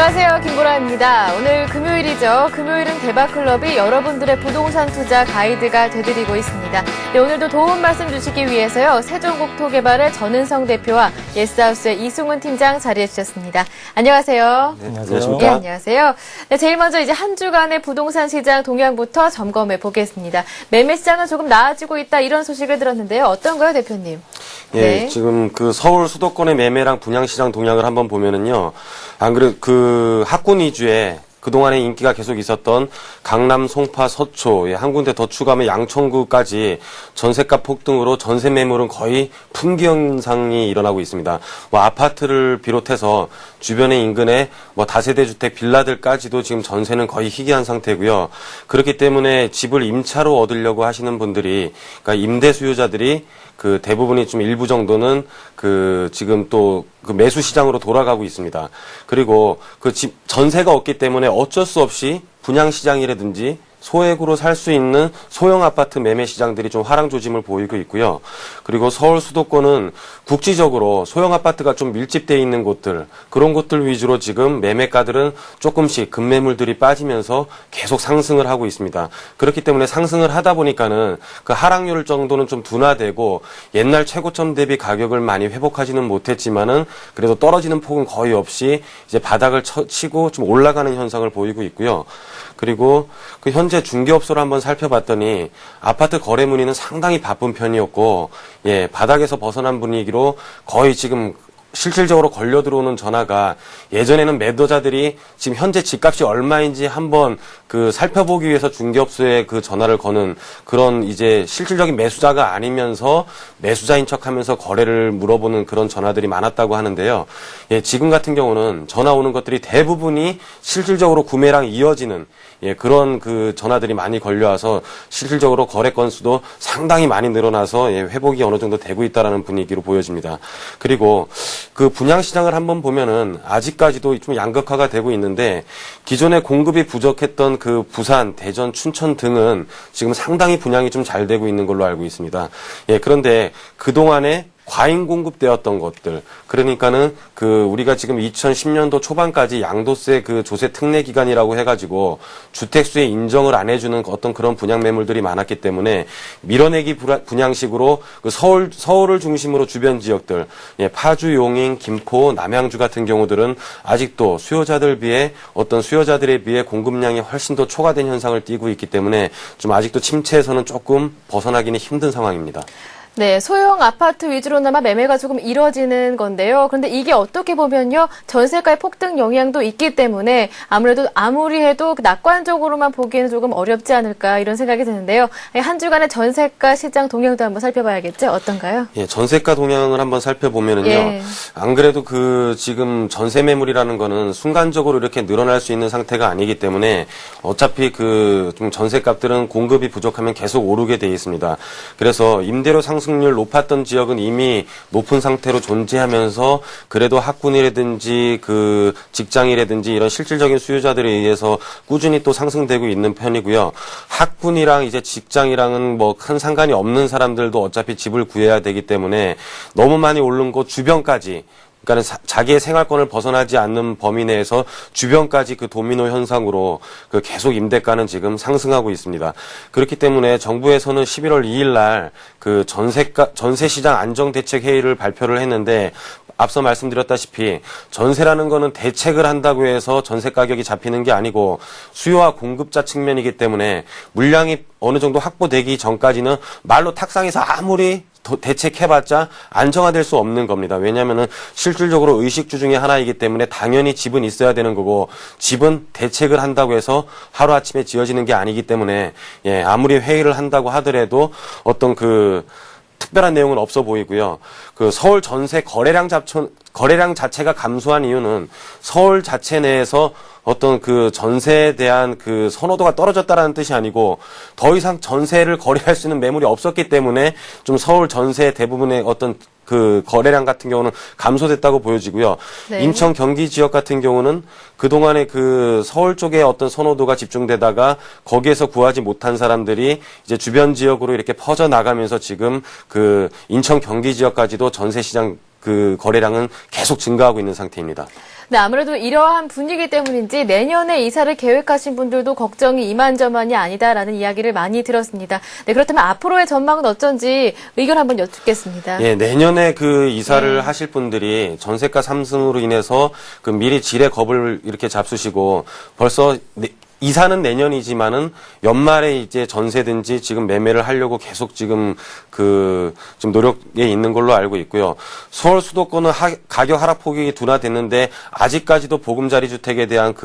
안녕하세요. 김보라입니다. 오늘 금요일이죠. 금요일은 대박클럽이 여러분들의 부동산 투자 가이드가 되드리고 있습니다. 네, 오늘도 도움 말씀 주시기 위해서요. 세종국토개발의 전은성 대표와 예스하우스의 이승훈 팀장 자리해 주셨습니다. 안녕하세요. 네, 안녕하십니까? 네, 안녕하세요. 네, 제일 먼저 이제 한 주간의 부동산 시장 동향부터 점검해 보겠습니다. 매매 시장은 조금 나아지고 있다 이런 소식을 들었는데요. 어떤가요, 대표님? 예, 네. 지금 그 서울 수도권의 매매랑 분양시장 동향을 한번 보면은요. 안 그래도 그 학군 위주의 그동안에 인기가 계속 있었던 강남, 송파, 서초, 한 군데 더 추가하면 양천구까지 전세가 폭등으로 전세 매물은 거의 품귀 현상이 일어나고 있습니다. 뭐 아파트를 비롯해서 주변의 인근에 뭐 다세대 주택 빌라들까지도 지금 전세는 거의 희귀한 상태고요. 그렇기 때문에 집을 임차로 얻으려고 하시는 분들이, 그러니까 임대 수요자들이 그 대부분이 좀 일부 정도는 그 지금 또 그 매수 시장으로 돌아가고 있습니다. 그리고 그 집 전세가 없기 때문에 어쩔 수 없이 분양 시장이라든지 소액으로 살 수 있는 소형 아파트 매매 시장들이 좀 하락 조짐을 보이고 있고요. 그리고 서울 수도권은 국지적으로 소형 아파트가 좀 밀집되어 있는 곳들, 그런 곳들 위주로 지금 매매가들은 조금씩 급매물들이 빠지면서 계속 상승을 하고 있습니다. 그렇기 때문에 상승을 하다 보니까는 그 하락률 정도는 좀 둔화되고 옛날 최고점 대비 가격을 많이 회복하지는 못했지만은 그래도 떨어지는 폭은 거의 없이 이제 바닥을 치고 좀 올라가는 현상을 보이고 있고요. 그리고 그 현재 중개업소를 한번 살펴봤더니 아파트 거래 문의는 상당히 바쁜 편이었고, 예, 바닥에서 벗어난 분위기로 거의 지금 실질적으로 걸려 들어오는 전화가, 예전에는 매도자들이 지금 현재 집값이 얼마인지 한번 그 살펴보기 위해서 중개업소에 그 전화를 거는 그런 이제 실질적인 매수자가 아니면서 매수자인 척하면서 거래를 물어보는 그런 전화들이 많았다고 하는데요. 예, 지금 같은 경우는 전화 오는 것들이 대부분이 실질적으로 구매랑 이어지는, 예, 그런 그 전화들이 많이 걸려와서 실질적으로 거래 건수도 상당히 많이 늘어나서, 예, 회복이 어느 정도 되고 있다라는 분위기로 보여집니다. 그리고 그 분양 시장을 한번 보면은 아직까지도 좀 양극화가 되고 있는데, 기존에 공급이 부족했던 그 부산, 대전, 춘천 등은 지금 상당히 분양이 좀 잘 되고 있는 걸로 알고 있습니다. 예, 그런데 그동안에 과잉 공급되었던 것들, 그러니까는 그 우리가 지금 2010년도 초반까지 양도세 그 조세 특례 기간이라고 해가지고 주택수에 인정을 안 해주는 어떤 그런 분양 매물들이 많았기 때문에 밀어내기 분양식으로 그 서울을 중심으로 주변 지역들, 예, 파주, 용인, 김포, 남양주 같은 경우들은 아직도 수요자들에 비해 공급량이 훨씬 더 초과된 현상을 띠고 있기 때문에 좀 아직도 침체에서는 조금 벗어나기는 힘든 상황입니다. 네, 소형 아파트 위주로나마 매매가 조금 이뤄지는 건데요. 그런데 이게 어떻게 보면요, 전세가의 폭등 영향도 있기 때문에 아무래도 아무리 해도 낙관적으로만 보기에는 조금 어렵지 않을까 이런 생각이 드는데요. 한 주간의 전세가 시장 동향도 한번 살펴봐야겠죠? 어떤가요? 예, 전세가 동향을 한번 살펴보면은요. 예. 안 그래도 그 지금 전세 매물이라는 거는 순간적으로 이렇게 늘어날 수 있는 상태가 아니기 때문에 어차피 그 좀 전세값들은 공급이 부족하면 계속 오르게 돼 있습니다. 그래서 임대료 상승률 높았던 지역은 이미 높은 상태로 존재하면서 그래도 학군이라든지 그 직장이라든지 이런 실질적인 수요자들에 의해서 꾸준히 또 상승되고 있는 편이고요. 학군이랑 이제 직장이랑은 뭐 큰 상관이 없는 사람들도 어차피 집을 구해야 되기 때문에 너무 많이 오른 곳 주변까지, 그러니까 자기의 생활권을 벗어나지 않는 범위 내에서 주변까지 그 도미노 현상으로 그 계속 임대가는 지금 상승하고 있습니다. 그렇기 때문에 정부에서는 11월 2일 날 그 전세시장 안정대책회의를 발표를 했는데, 앞서 말씀드렸다시피 전세라는 거는 대책을 한다고 해서 전세 가격이 잡히는 게 아니고 수요와 공급자 측면이기 때문에 물량이 어느 정도 확보되기 전까지는 말로 탁상에서 아무리 대책해봤자 안정화될 수 없는 겁니다. 왜냐하면은 실질적으로 의식주 중에 하나이기 때문에 당연히 집은 있어야 되는 거고, 집은 대책을 한다고 해서 하루아침에 지어지는 게 아니기 때문에, 예, 아무리 회의를 한다고 하더라도 어떤 그 특별한 내용은 없어 보이고요. 그 서울 전세 거래량 자체가 감소한 이유는 서울 자체 내에서 어떤 그 전세에 대한 그 선호도가 떨어졌다라는 뜻이 아니고 더 이상 전세를 거래할 수 있는 매물이 없었기 때문에 좀 서울 전세 대부분의 어떤 그 거래량 같은 경우는 감소됐다고 보여지고요. 네. 인천 경기 지역 같은 경우는 그동안에 그 서울 쪽에 어떤 선호도가 집중되다가 거기에서 구하지 못한 사람들이 이제 주변 지역으로 이렇게 퍼져 나가면서 지금 그 인천 경기 지역까지도 전세 시장 그 거래량은 계속 증가하고 있는 상태입니다. 네, 아무래도 이러한 분위기 때문인지 내년에 이사를 계획하신 분들도 걱정이 이만저만이 아니다라는 이야기를 많이 들었습니다. 네, 그렇다면 앞으로의 전망은 어쩐지 의견 한번 여쭙겠습니다. 예, 내년에 그 이사를 하실 분들이 전세가 상승으로 인해서 그 미리 지레 겁을 이렇게 잡수시고 벌써 이사는 내년이지만은 연말에 이제 전세든지 지금 매매를 하려고 계속 지금 좀 노력에 있는 걸로 알고 있고요. 서울 수도권은 가격 하락폭이 둔화됐는데 아직까지도 보금자리 주택에 대한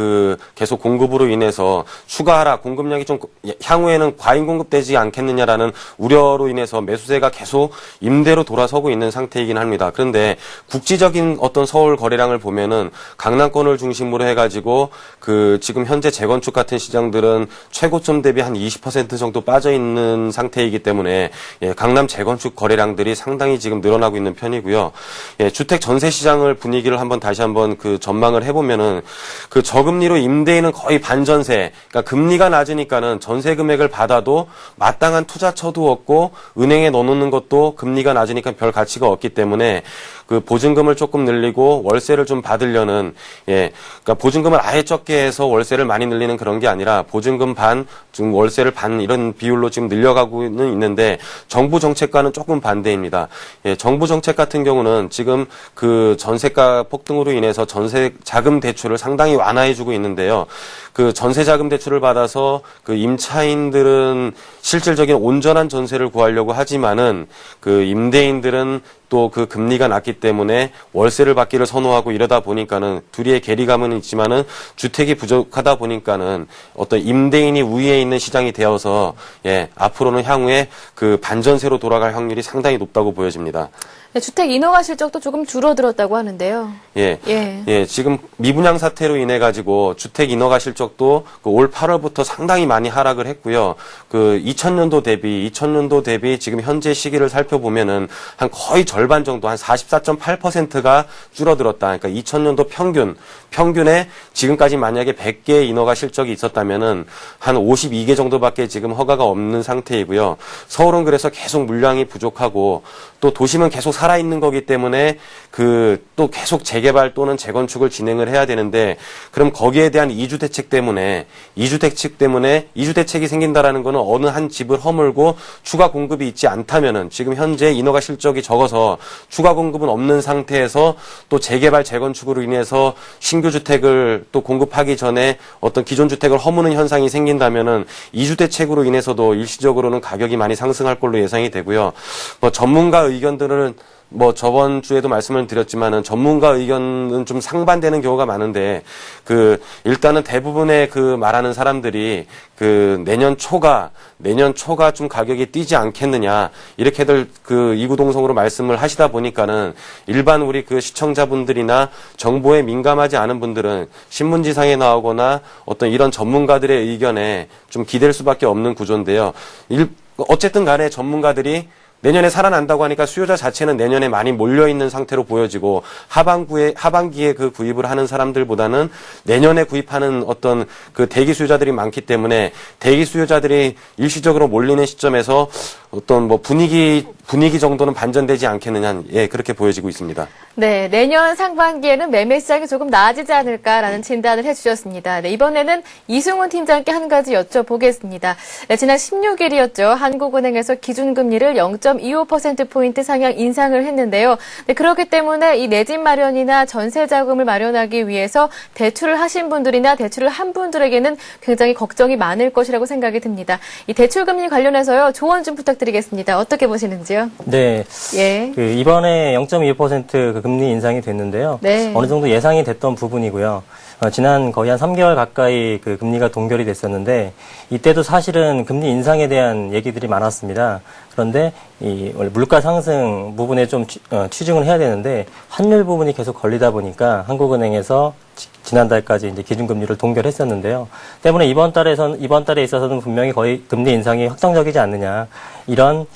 계속 공급으로 인해서 추가 하락, 공급량이 좀 향후에는 과잉 공급되지 않겠느냐라는 우려로 인해서 매수세가 계속 임대로 돌아서고 있는 상태이긴 합니다. 그런데 국지적인 어떤 서울 거래량을 보면은 강남권을 중심으로 해가지고 지금 현재 재건축 같은 시장들은 최고점 대비 한 20% 정도 빠져 있는 상태이기 때문에 강남 재건축 거래량들이 상당히 지금 늘어나고 있는 편이고요. 주택 전세 시장을 분위기를 다시 한번 전망을 해보면은 저금리로 임대인은 거의 반전세, 그러니까 금리가 낮으니까는 전세 금액을 받아도 마땅한 투자처도 없고 은행에 넣어놓는 것도 금리가 낮으니까 별 가치가 없기 때문에 보증금을 조금 늘리고 월세를 좀 받으려는, 그러니까 보증금을 아예 적게 해서 월세를 많이 늘리는 그런 게 아니라 보증금 반, 지금 월세를 반 이런 비율로 지금 늘려가고는 있는데 정부 정책과는 조금 반대입니다. 정부 정책 같은 경우는 지금 전세가 폭등으로 인해서 전세 자금 대출을 상당히 완화해주고 있는데요. 전세 자금 대출을 받아서 임차인들은 실질적인 온전한 전세를 구하려고 하지만은 임대인들은 또 금리가 낮기 때문에 월세를 받기를 선호하고 이러다 보니까는 둘이의 괴리감은 있지만은 주택이 부족하다 보니까는 어떤 임대인이 우위에 있는 시장이 되어서 앞으로는 향후에 반전세로 돌아갈 확률이 상당히 높다고 보여집니다. 네, 주택 인허가 실적도 조금 줄어들었다고 하는데요. 지금 미분양 사태로 인해 가지고 주택 인허가 실적도 올 8월부터 상당히 많이 하락을 했고요. 2000년도 대비 지금 현재 시기를 살펴보면은 한 거의 절반 정도, 한 44.8%가 줄어들었다. 그러니까 2000년도 평균에 지금까지 만약에 100개의 인허가 실적이 있었다면은 한 52개 정도밖에 지금 허가가 없는 상태이고요. 서울은 그래서 계속 물량이 부족하고 또 도심은 계속 살아있는 거기 때문에 또 계속 재개발 또는 재건축을 진행을 해야 되는데 그럼 거기에 대한 이주 대책 때문에 이주 대책이 생긴다라는 거는 어느 한 집을 허물고 추가 공급이 있지 않다면은 지금 현재 인허가 실적이 적어서 추가 공급은 없는 상태에서 또 재개발 재건축으로 인해서 신규 주택을 또 공급하기 전에 어떤 기존 주택을 허무는 현상이 생긴다면은 이주 대책으로 인해서도 일시적으로는 가격이 많이 상승할 걸로 예상이 되고요. 전문가 의견들은 저번 주에도 말씀을 드렸지만은 전문가 의견은 좀 상반되는 경우가 많은데 일단은 대부분의 말하는 사람들이 내년 초가 좀 가격이 뛰지 않겠느냐 이렇게들 이구동성으로 말씀을 하시다 보니까는 일반 우리 시청자분들이나 정보에 민감하지 않은 분들은 신문지상에 나오거나 어떤 이런 전문가들의 의견에 좀 기댈 수밖에 없는 구조인데요. 어쨌든 간에 전문가들이 내년에 살아난다고 하니까 수요자 자체는 내년에 많이 몰려있는 상태로 보여지고 하반기에 구입을 하는 사람들보다는 내년에 구입하는 어떤 대기 수요자들이 많기 때문에 대기 수요자들이 일시적으로 몰리는 시점에서 어떤 분위기 정도는 반전되지 않겠느냐, 그렇게 보여지고 있습니다. 네, 내년 상반기에는 매매 시장이 조금 나아지지 않을까라는 진단을 해주셨습니다. 네, 이번에는 이승훈 팀장께 한 가지 여쭤보겠습니다. 네, 지난 16일이었죠. 한국은행에서 기준금리를 0.25%포인트 상향 인상을 했는데요. 네, 그렇기 때문에 이 내 집 마련이나 전세 자금을 마련하기 위해서 대출을 하신 분들이나 대출을 한 분들에게는 굉장히 걱정이 많을 것이라고 생각이 듭니다. 이 대출금리 관련해서요, 조언 좀 부탁드리겠습니다. 어떻게 보시는지요? 네. 이번에 0.25% 금리 인상이 됐는데요. 네. 어느 정도 예상이 됐던 부분이고요. 지난 거의 한 3개월 가까이 금리가 동결이 됐었는데 이때도 사실은 금리 인상에 대한 얘기들이 많았습니다. 그런데 원래 물가 상승 부분에 좀 치중을 해야 되는데 환율 부분이 계속 걸리다 보니까 한국은행에서 지난달까지 이제 기준금리를 동결했었는데요. 때문에 이번 달에 있어서는 분명히 거의 금리 인상이 확정적이지 않느냐 이런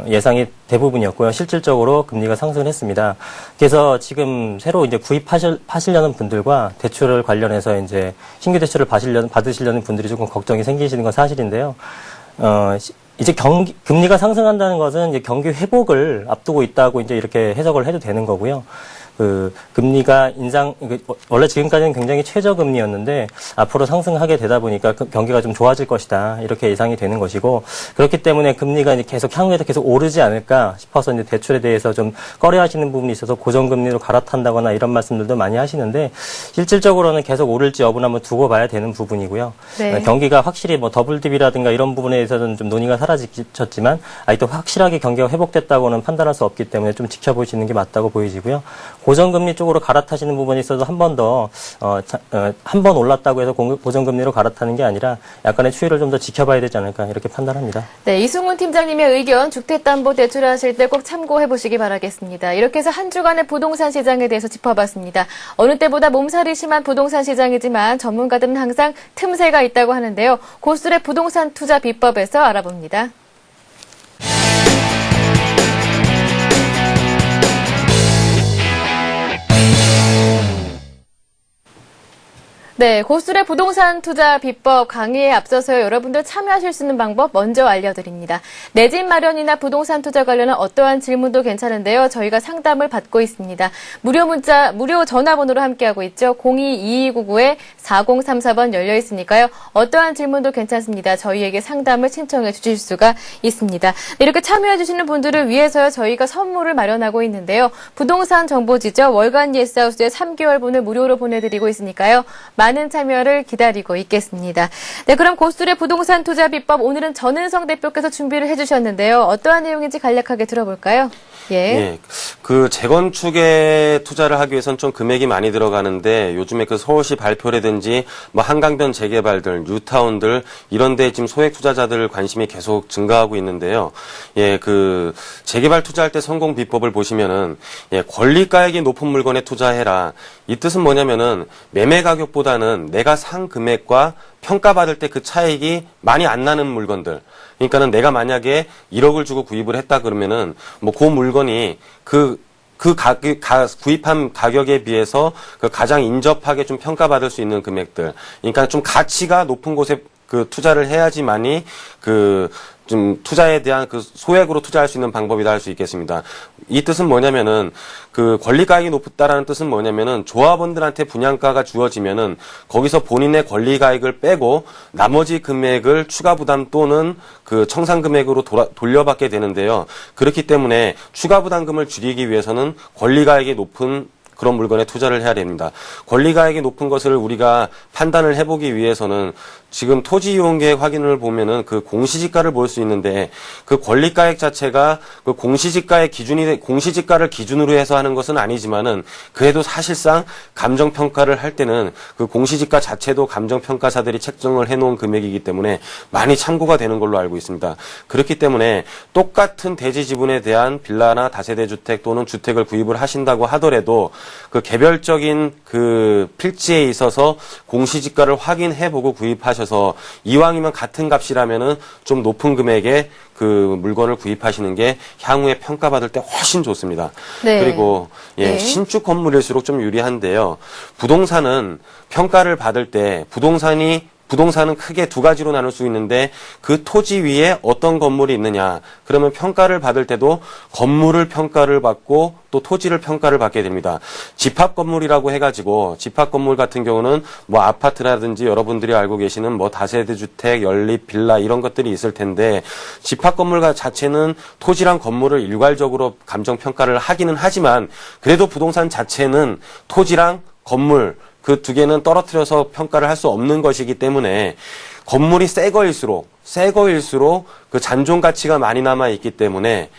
예상이 대부분이었고요. 실질적으로 금리가 상승을 했습니다. 그래서 지금 새로 이제 구입하시려는 분들과 대출을 관련해서 이제 신규 대출을 받으시려는 분들이 조금 걱정이 생기시는 건 사실인데요. 이제 금리가 상승한다는 것은 이제 경기 회복을 앞두고 있다고 이제 이렇게 해석을 해도 되는 거고요. 그 금리가 원래 지금까지는 굉장히 최저금리였는데 앞으로 상승하게 되다 보니까 경기가 좀 좋아질 것이다. 이렇게 예상이 되는 것이고 그렇기 때문에 금리가 이제 계속 향후에도 계속 오르지 않을까 싶어서 이제 대출에 대해서 좀 꺼려하시는 부분이 있어서 고정금리로 갈아탄다거나 이런 말씀들도 많이 하시는데 실질적으로는 계속 오를지 여부는 한번 두고 봐야 되는 부분이고요. 네. 경기가 확실히 뭐 더블딥이라든가 이런 부분에 대해서는 좀 논의가 사라졌지만 아직도 확실하게 경기가 회복됐다고는 판단할 수 없기 때문에 좀 지켜보시는 게 맞다고 보이지고요. 고정금리 쪽으로 갈아타시는 부분이 있어서 한 번 더 한 번 올랐다고 해서 고정금리로 갈아타는 게 아니라 약간의 추이를 좀 더 지켜봐야 되지 않을까 이렇게 판단합니다. 네, 이승훈 팀장님의 의견 주택담보대출하실 때 꼭 참고해 보시기 바라겠습니다. 이렇게 해서 한 주간의 부동산 시장에 대해서 짚어봤습니다. 어느 때보다 몸살이 심한 부동산 시장이지만 전문가들은 항상 틈새가 있다고 하는데요. 고수의 부동산 투자 비법에서 알아봅니다. 네, 고수의 부동산 투자 비법 강의에 앞서서 여러분들 참여하실 수 있는 방법 먼저 알려드립니다. 내 집 마련이나 부동산 투자 관련한 어떠한 질문도 괜찮은데요. 저희가 상담을 받고 있습니다. 무료 문자, 무료 전화번호로 함께하고 있죠. 02-2299-4034번 열려 있으니까요. 어떠한 질문도 괜찮습니다. 저희에게 상담을 신청해 주실 수가 있습니다. 이렇게 참여해 주시는 분들을 위해서요. 저희가 선물을 마련하고 있는데요. 부동산 정보지죠. 월간 예스하우스에 3개월분을 무료로 보내드리고 있으니까요. 많은 참여를 기다리고 있겠습니다. 네, 그럼 고수의 부동산 투자 비법 오늘은 전은성 대표께서 준비를 해주셨는데요. 어떠한 내용인지 간략하게 들어볼까요? 예. 그 재건축에 투자를 하기 위해서는 좀 금액이 많이 들어가는데 요즘에 그 서울시 발표라든지 뭐 한강변 재개발들, 뉴타운들 이런 데 지금 소액 투자자들 관심이 계속 증가하고 있는데요. 예, 그 재개발 투자할 때 성공 비법을 보시면은 권리가액이 높은 물건에 투자해라. 이 뜻은 뭐냐면은 매매 가격보다는 내가 산 금액과 평가받을 때 그 차익이 많이 안 나는 물건들. 그러니까는 내가 만약에 1억을 주고 구입을 했다 그러면은 뭐 그 물건이 구입한 가격에 비해서 그 가장 인접하게 좀 평가받을 수 있는 금액들. 그러니까 좀 가치가 높은 곳에 그 투자를 해야지만이 좀 투자에 대한 그 소액으로 투자할 수 있는 방법이다 할 수 있겠습니다. 이 뜻은 뭐냐면은 그 권리가액이 높다라는 뜻은 뭐냐면은 조합원들한테 분양가가 주어지면은 거기서 본인의 권리가액을 빼고 나머지 금액을 추가 부담 또는 그 청산 금액으로 돌려받게 되는데요. 그렇기 때문에 추가 부담금을 줄이기 위해서는 권리가액이 높은 그런 물건에 투자를 해야 됩니다. 권리가액이 높은 것을 우리가 판단을 해보기 위해서는 지금 토지이용계획 확인을 보면은 그 공시지가를 볼 수 있는데 그 권리가액 자체가 그 공시지가의 공시지가를 기준으로 해서 하는 것은 아니지만은 그래도 사실상 감정평가를 할 때는 그 공시지가 자체도 감정평가사들이 책정을 해놓은 금액이기 때문에 많이 참고가 되는 걸로 알고 있습니다. 그렇기 때문에 똑같은 대지 지분에 대한 빌라나 다세대 주택 또는 주택을 구입을 하신다고 하더라도 그 개별적인 그 필지에 있어서 공시지가를 확인해보고 구입하셔서 이왕이면 같은 값이라면은 좀 높은 금액의 그 물건을 구입하시는 게 향후에 평가받을 때 훨씬 좋습니다. 네. 그리고 신축 건물일수록 좀 유리한데요. 부동산은 평가를 받을 때 부동산은 크게 두 가지로 나눌 수 있는데 그 토지 위에 어떤 건물이 있느냐. 그러면 평가를 받을 때도 건물을 평가를 받고 또 토지를 평가를 받게 됩니다. 집합 건물이라고 해가지고 집합 건물 같은 경우는 뭐 아파트라든지 여러분들이 알고 계시는 뭐 다세대 주택, 연립, 빌라 이런 것들이 있을 텐데 집합 건물 자체는 토지랑 건물을 일괄적으로 감정 평가를 하기는 하지만 그래도 부동산 자체는 토지랑 건물 그 두 개는 떨어뜨려서 평가를 할 수 없는 것이기 때문에 건물이 새 거일수록 그 잔존 가치가 많이 남아 있기 때문에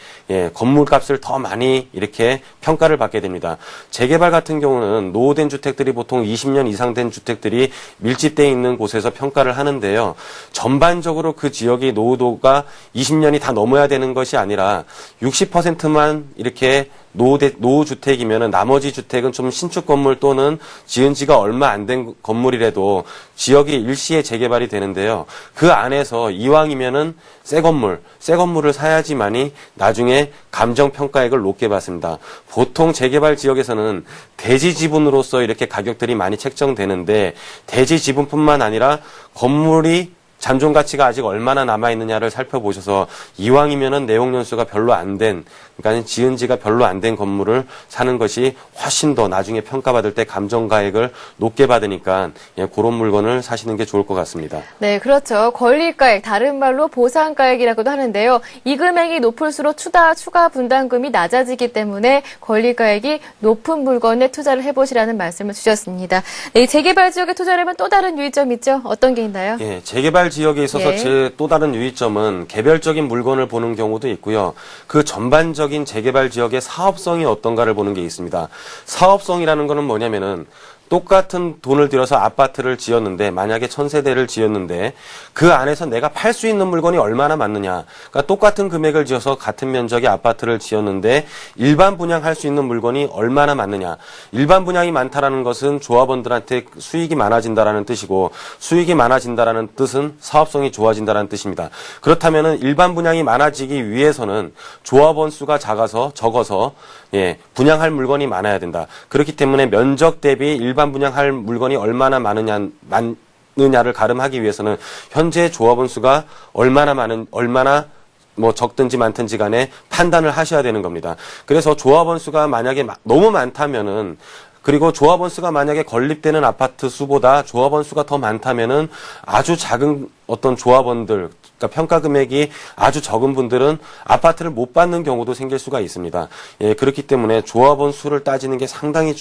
건물 값을 더 많이 이렇게 평가를 받게 됩니다. 재개발 같은 경우는 노후된 주택들이 보통 20년 이상 된 주택들이 밀집되어 있는 곳에서 평가를 하는데요. 전반적으로 그 지역의 노후도가 20년이 다 넘어야 되는 것이 아니라 60%만 이렇게 노후 주택이면은 나머지 주택은 좀 신축 건물 또는 지은 지가 얼마 안 된 건물이라도 지역이 일시에 재개발이 되는데요. 그 안에서 이왕이면은 새 건물을 사야지만이 나중에 감정 평가액을 높게 받습니다. 보통 재개발 지역에서는 대지 지분으로서 이렇게 가격들이 많이 책정되는데 대지 지분뿐만 아니라 건물이 잠정 가치가 아직 얼마나 남아있느냐를 살펴보셔서 이왕이면은 내용 연수가 별로 안 된, 그러니까 지은 지가 별로 안 된 건물을 사는 것이 훨씬 더 나중에 평가받을 때 감정가액을 높게 받으니까 예, 그런 물건을 사시는 게 좋을 것 같습니다. 네, 그렇죠. 권리가액, 다른 말로 보상가액이라고도 하는데요. 이 금액이 높을수록 추가 분담금이 낮아지기 때문에 권리가액이 높은 물건에 투자를 해보시라는 말씀을 주셨습니다. 네, 이 재개발 지역에 투자하려면 또 다른 유의점이 있죠? 어떤 게 있나요? 예, 재개발 지역에 있어서 예. 제 또 다른 유의점은 개별적인 물건을 보는 경우도 있고요. 그 전반적인 재개발 지역의 사업성이 어떤가를 보는 게 있습니다. 사업성이라는 거는 뭐냐면은 똑같은 돈을 들여서 아파트를 지었는데 만약에 1000세대를 지었는데 그 안에서 내가 팔 수 있는 물건이 얼마나 많느냐. 그러니까 똑같은 금액을 지어서 같은 면적의 아파트를 지었는데 일반 분양할 수 있는 물건이 얼마나 많느냐. 일반 분양이 많다라는 것은 조합원들한테 수익이 많아진다라는 뜻이고 수익이 많아진다라는 뜻은 사업성이 좋아진다라는 뜻입니다. 그렇다면은 일반 분양이 많아지기 위해서는 조합원 수가 적어서 예, 분양할 물건이 많아야 된다. 그렇기 때문에 면적 대비 일반 분양할 물건이 얼마나 많느냐를 가름하기 위해서는 현재 조합원 수가 얼마나 뭐 적든지 많든지 간에 판단을 하셔야 되는 겁니다. 그래서 조합원 수가 만약에 너무 많다면은 그리고 조합원 수가 만약에 건립되는 아파트 수보다 조합원 수가 더 많다면은 아주 작은 어떤 조합원들, 그러니까 평가 금액이 아주 적은 분들은 아파트를 못 받는 경우도 생길 수가 있습니다. 예, 그렇기 때문에 조합원 수를 따지는 게 상당히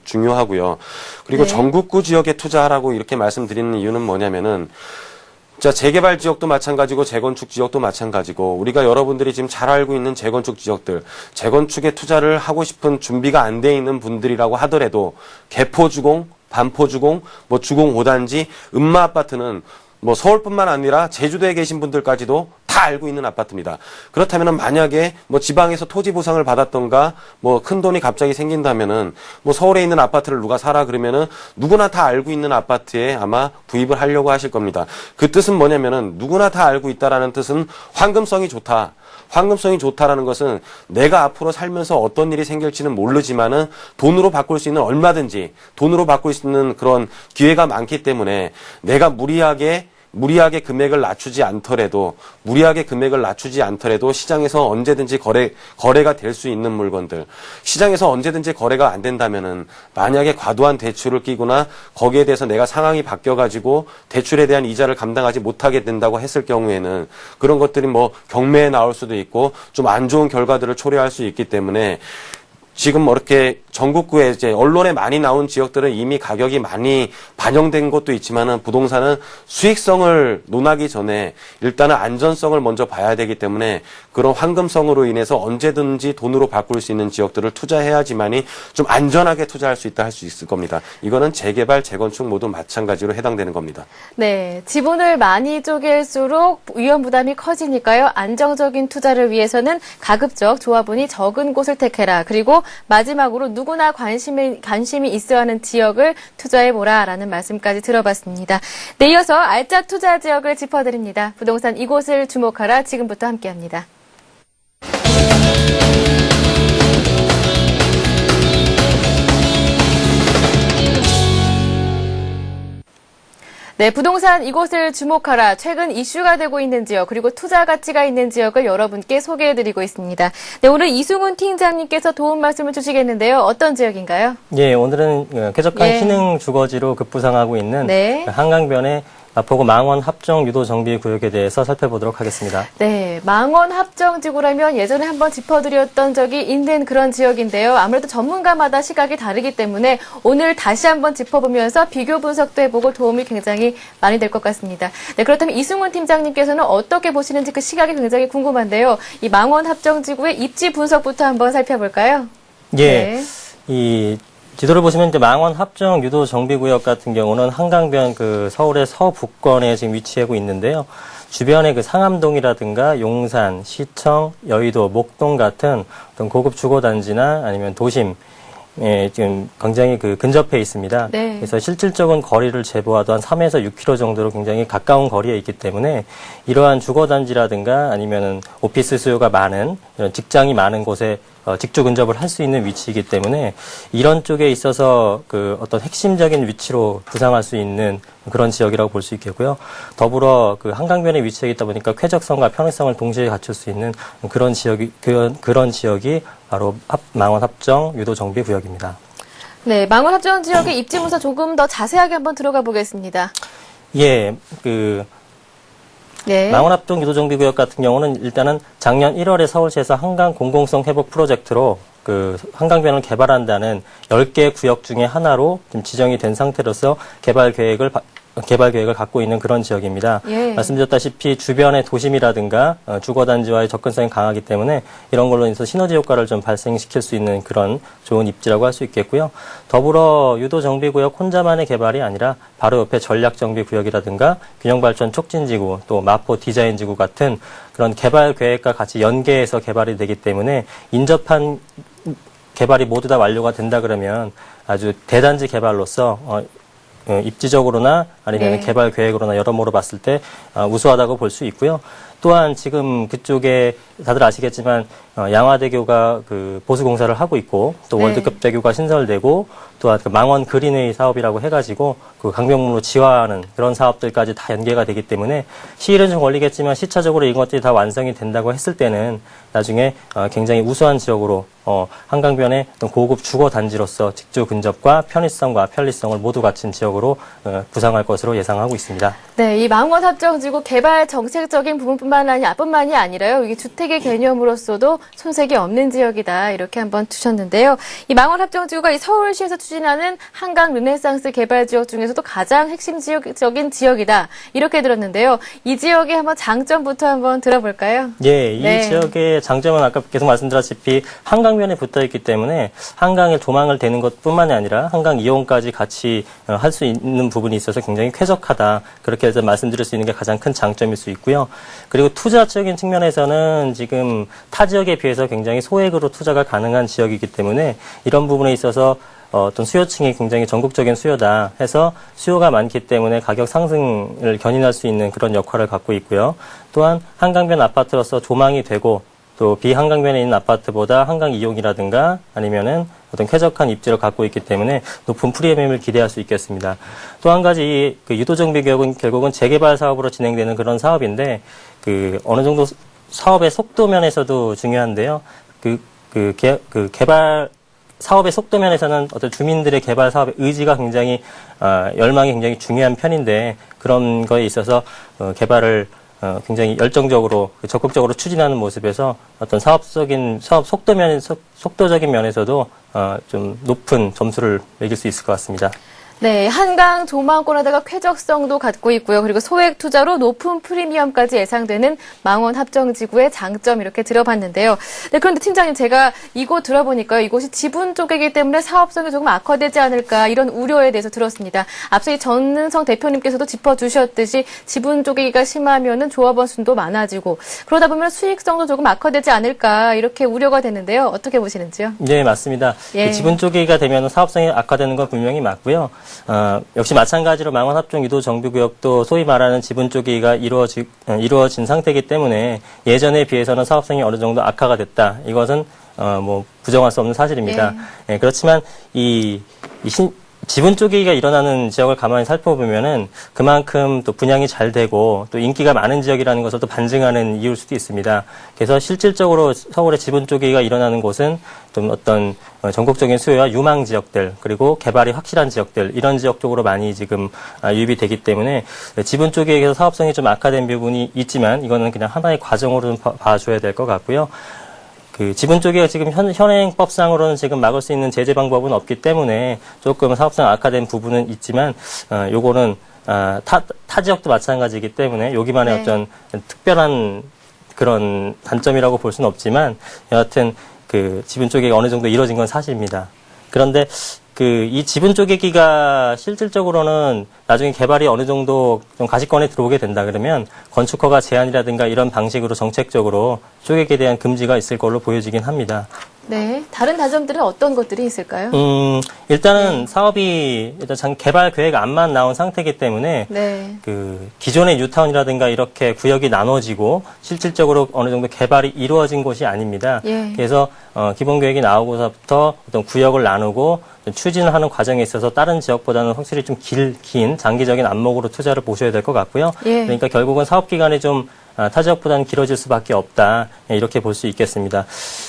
중요하고요. 그리고 네. 전국구 지역에 투자하라고 이렇게 말씀드리는 이유는 뭐냐면은 자, 재개발 지역도 마찬가지고 재건축 지역도 마찬가지고 우리가 여러분들이 지금 잘 알고 있는 재건축 지역들, 재건축에 투자를 하고 싶은 준비가 안 돼 있는 분들이라고 하더라도 개포주공, 반포주공, 뭐 주공 5단지, 음마 아파트는 뭐 서울뿐만 아니라 제주도에 계신 분들까지도 다 알고 있는 아파트입니다. 그렇다면 만약에 뭐 지방에서 토지 보상을 받았던가 뭐 큰 돈이 갑자기 생긴다면은 뭐 서울에 있는 아파트를 누가 사라 그러면은 누구나 다 알고 있는 아파트에 아마 구입을 하려고 하실 겁니다. 그 뜻은 뭐냐면은 누구나 다 알고 있다라는 뜻은 황금성이 좋다. 황금성이 좋다라는 것은 내가 앞으로 살면서 어떤 일이 생길지는 모르지만은 돈으로 바꿀 수 있는 얼마든지 돈으로 바꿀 수 있는 그런 기회가 많기 때문에 내가 무리하게 금액을 낮추지 않더라도 시장에서 언제든지 거래가 될 수 있는 물건들, 시장에서 언제든지 거래가 안 된다면은 만약에 과도한 대출을 끼거나 거기에 대해서 내가 상황이 바뀌어가지고 대출에 대한 이자를 감당하지 못하게 된다고 했을 경우에는 그런 것들이 뭐 경매에 나올 수도 있고 좀 안 좋은 결과들을 초래할 수 있기 때문에 지금 뭐 이렇게 전국구에 이제 언론에 많이 나온 지역들은 이미 가격이 많이 반영된 것도 있지만은 부동산은 수익성을 논하기 전에 일단은 안전성을 먼저 봐야 되기 때문에 그런 황금성으로 인해서 언제든지 돈으로 바꿀 수 있는 지역들을 투자해야지만이 좀 안전하게 투자할 수 있다 할 수 있을 겁니다. 이거는 재개발, 재건축 모두 마찬가지로 해당되는 겁니다. 네, 지분을 많이 쪼갤수록 위험 부담이 커지니까요. 안정적인 투자를 위해서는 가급적 조합원이 적은 곳을 택해라. 그리고 마지막으로 누구나 관심이 있어야 하는 지역을 투자해보라라는 말씀까지 들어봤습니다. 네, 이어서 알짜 투자 지역을 짚어드립니다. 부동산 이곳을 주목하라 지금부터 함께합니다. 네, 부동산 이곳을 주목하라. 최근 이슈가 되고 있는 지역, 그리고 투자 가치가 있는 지역을 여러분께 소개해드리고 있습니다. 네, 오늘 이승훈 팀장님께서 도움 말씀을 주시겠는데요. 어떤 지역인가요? 예, 오늘은 쾌적한 예. 신흥 주거지로 급부상하고 있는 네. 한강변의 마포구 망원 합정 유도 정비 구역에 대해서 살펴보도록 하겠습니다. 네, 망원 합정지구라면 예전에 한번 짚어드렸던 적이 있는 그런 지역인데요. 아무래도 전문가마다 시각이 다르기 때문에 오늘 다시 한번 짚어보면서 비교 분석도 해보고 도움이 굉장히 많이 될 것 같습니다. 네, 그렇다면 이승훈 팀장님께서는 어떻게 보시는지 그 시각이 굉장히 궁금한데요. 이 망원 합정지구의 입지 분석부터 한번 살펴볼까요? 예, 네. 이 지도를 보시면 이제 망원 합정 유도 정비구역 같은 경우는 한강변 그 서울의 서북권에 지금 위치하고 있는데요. 주변에 그 상암동이라든가 용산, 시청, 여의도, 목동 같은 어떤 고급 주거단지나 아니면 도심 지금 굉장히 그 근접해 있습니다. 네. 그래서 실질적인 거리를 재보아도 한 3에서 6km 정도로 굉장히 가까운 거리에 있기 때문에 이러한 주거단지라든가 아니면은 오피스 수요가 많은 이런 직장이 많은 곳에 직주 근접을 할 수 있는 위치이기 때문에 이런 쪽에 있어서 그 어떤 핵심적인 위치로 부상할 수 있는 그런 지역이라고 볼 수 있겠고요. 더불어 그 한강변에 위치해 있다 보니까 쾌적성과 편의성을 동시에 갖출 수 있는 그런 지역이 바로 망원 합정 유도 정비 구역입니다. 네, 망원 합정 지역의 입지 문서 조금 더 자세하게 한번 들어가 보겠습니다. 예, 네. 망원합동 유도정비구역 같은 경우는 일단은 작년 1월에 서울시에서 한강 공공성 회복 프로젝트로 그 한강변을 개발한다는 10개 구역 중에 하나로 지금 지정이 된 상태로서 개발 계획을 갖고 있는 그런 지역입니다. 예. 말씀드렸다시피 주변의 도심이라든가 주거단지와의 접근성이 강하기 때문에 이런 걸로 인해서 시너지 효과를 좀 발생시킬 수 있는 그런 좋은 입지라고 할 수 있겠고요. 더불어 유도정비구역 혼자만의 개발이 아니라 바로 옆에 전략정비구역이라든가 균형발전 촉진지구 또 마포 디자인지구 같은 그런 개발 계획과 같이 연계해서 개발이 되기 때문에 인접한 개발이 모두 다 완료가 된다 그러면 아주 대단지 개발로서 입지적으로나 아니면 네. 개발 계획으로나 여러모로 봤을 때 우수하다고 볼 수 있고요. 또한 지금 그쪽에 다들 아시겠지만 양화대교가 그 보수 공사를 하고 있고 또 네. 월드컵 대교가 신설되고 또한 그 망원 그린웨이 사업이라고 해가지고 그 강변북로 지화하는 그런 사업들까지 다 연계가 되기 때문에 시일은 좀 걸리겠지만 시차적으로 이런 것들이 다 완성이 된다고 했을 때는 나중에 굉장히 우수한 지역으로 한강변의 고급 주거 단지로서 직주 근접과 편의성과 편리성을 모두 갖춘 지역으로 부상할 것으로 예상하고 있습니다. 네, 이 망원 합정지구 개발 정책적인 뿐만이 아니라요. 이게 주택의 개념으로서도 손색이 없는 지역이다. 이렇게 한번 두셨는데요. 이 망원 합정지구가 이 서울시에서 추진하는 한강 르네상스 개발 지역 중에서도 가장 핵심 지역적인 지역이다. 이렇게 들었는데요. 이 지역의 한번 장점부터 한번 들어볼까요? 예, 이 네. 지역의 장점은 아까 계속 말씀드렸다시피 한강변에 붙어 있기 때문에 한강에 도망을 대는 것뿐만이 아니라 한강 이용까지 같이 할 수 있는 부분이 있어서 굉장히 쾌적하다. 그렇게 해서 말씀드릴 수 있는 게 가장 큰 장점일 수 있고요. 그리고 투자적인 측면에서는 지금 타 지역에 비해서 굉장히 소액으로 투자가 가능한 지역이기 때문에 이런 부분에 있어서 어떤 수요층이 굉장히 전국적인 수요다 해서 수요가 많기 때문에 가격 상승을 견인할 수 있는 그런 역할을 갖고 있고요. 또한 한강변 아파트로서 조망이 되고 또 비한강변에 있는 아파트보다 한강 이용이라든가 아니면은 어떤 쾌적한 입지를 갖고 있기 때문에 높은 프리미엄을 기대할 수 있겠습니다. 또 한 가지 그 유도정비구역은 결국은 재개발 사업으로 진행되는 그런 사업인데 그 어느 정도 사업의 속도 면에서도 중요한데요. 개발 사업의 속도 면에서는 어떤 주민들의 개발 사업의 의지가 굉장히 열망이 굉장히 중요한 편인데 그런 거에 있어서 개발을 굉장히 열정적으로 적극적으로 추진하는 모습에서 어떤 속도적인 면에서도 좀 높은 점수를 매길 수 있을 것 같습니다. 네, 한강 조망권에다가 쾌적성도 갖고 있고요. 그리고 소액 투자로 높은 프리미엄까지 예상되는 망원 합정지구의 장점 이렇게 들어봤는데요. 네, 그런데 팀장님 제가 이곳 들어보니까요. 이곳이 지분 쪼개기 때문에 사업성이 조금 악화되지 않을까 이런 우려에 대해서 들었습니다. 앞서 이 전능성 대표님께서도 짚어주셨듯이 지분 쪼개기가 심하면은 조합원 수도 많아지고 그러다 보면 수익성도 조금 악화되지 않을까 이렇게 우려가 되는데요. 어떻게 보시는지요? 네, 맞습니다. 예. 지분 쪼개기가 되면 사업성이 악화되는 건 분명히 맞고요. 역시 마찬가지로 망원 합종 유도 정비구역도 소위 말하는 지분 쪼개기가 이루어진 상태이기 때문에 예전에 비해서는 사업성이 어느 정도 악화가 됐다. 이것은 뭐 부정할 수 없는 사실입니다. 예, 그렇지만 지분 쪼개기가 일어나는 지역을 가만히 살펴보면은 그만큼 또 분양이 잘 되고 또 인기가 많은 지역이라는 것을 또 반증하는 이유일 수도 있습니다. 그래서 실질적으로 서울의 지분 쪼개기가 일어나는 곳은 좀 어떤 전국적인 수요와 유망 지역들 그리고 개발이 확실한 지역들 이런 지역 쪽으로 많이 지금 유입이 되기 때문에 지분 쪼개기에서 사업성이 좀 악화된 부분이 있지만 이거는 그냥 하나의 과정으로 좀 봐줘야 될 것 같고요. 그 지분 쪼개기가 지금 현행법상으로는 지금 막을 수 있는 제재 방법은 없기 때문에 조금 사업성 악화된 부분은 있지만 요거는 타 지역도 마찬가지이기 때문에 여기만의 네. 어떤 특별한 그런 단점이라고 볼 수는 없지만 여하튼 그 지분 쪼개기가 어느 정도 이루어진 건 사실입니다. 그런데 이 지분 쪼개기가 실질적으로는 나중에 개발이 어느 정도 좀 가시권에 들어오게 된다 그러면 건축허가 제한이라든가 이런 방식으로 정책적으로 쪼개기에 대한 금지가 있을 걸로 보여지긴 합니다. 네. 다른 단점들은 어떤 것들이 있을까요? 일단은 사업이 일단 개발 계획 안만 나온 상태이기 때문에 네. 그 기존의 뉴타운이라든가 이렇게 구역이 나눠지고 실질적으로 어느 정도 개발이 이루어진 곳이 아닙니다. 예. 그래서 기본 계획이 나오고서부터 어떤 구역을 나누고 추진을 하는 과정에 있어서 다른 지역보다는 확실히 좀 긴 장기적인 안목으로 투자를 보셔야 될 것 같고요. 예. 그러니까 결국은 사업 기간이 좀 타 지역보다는 길어질 수밖에 없다. 이렇게 볼 수 있겠습니다.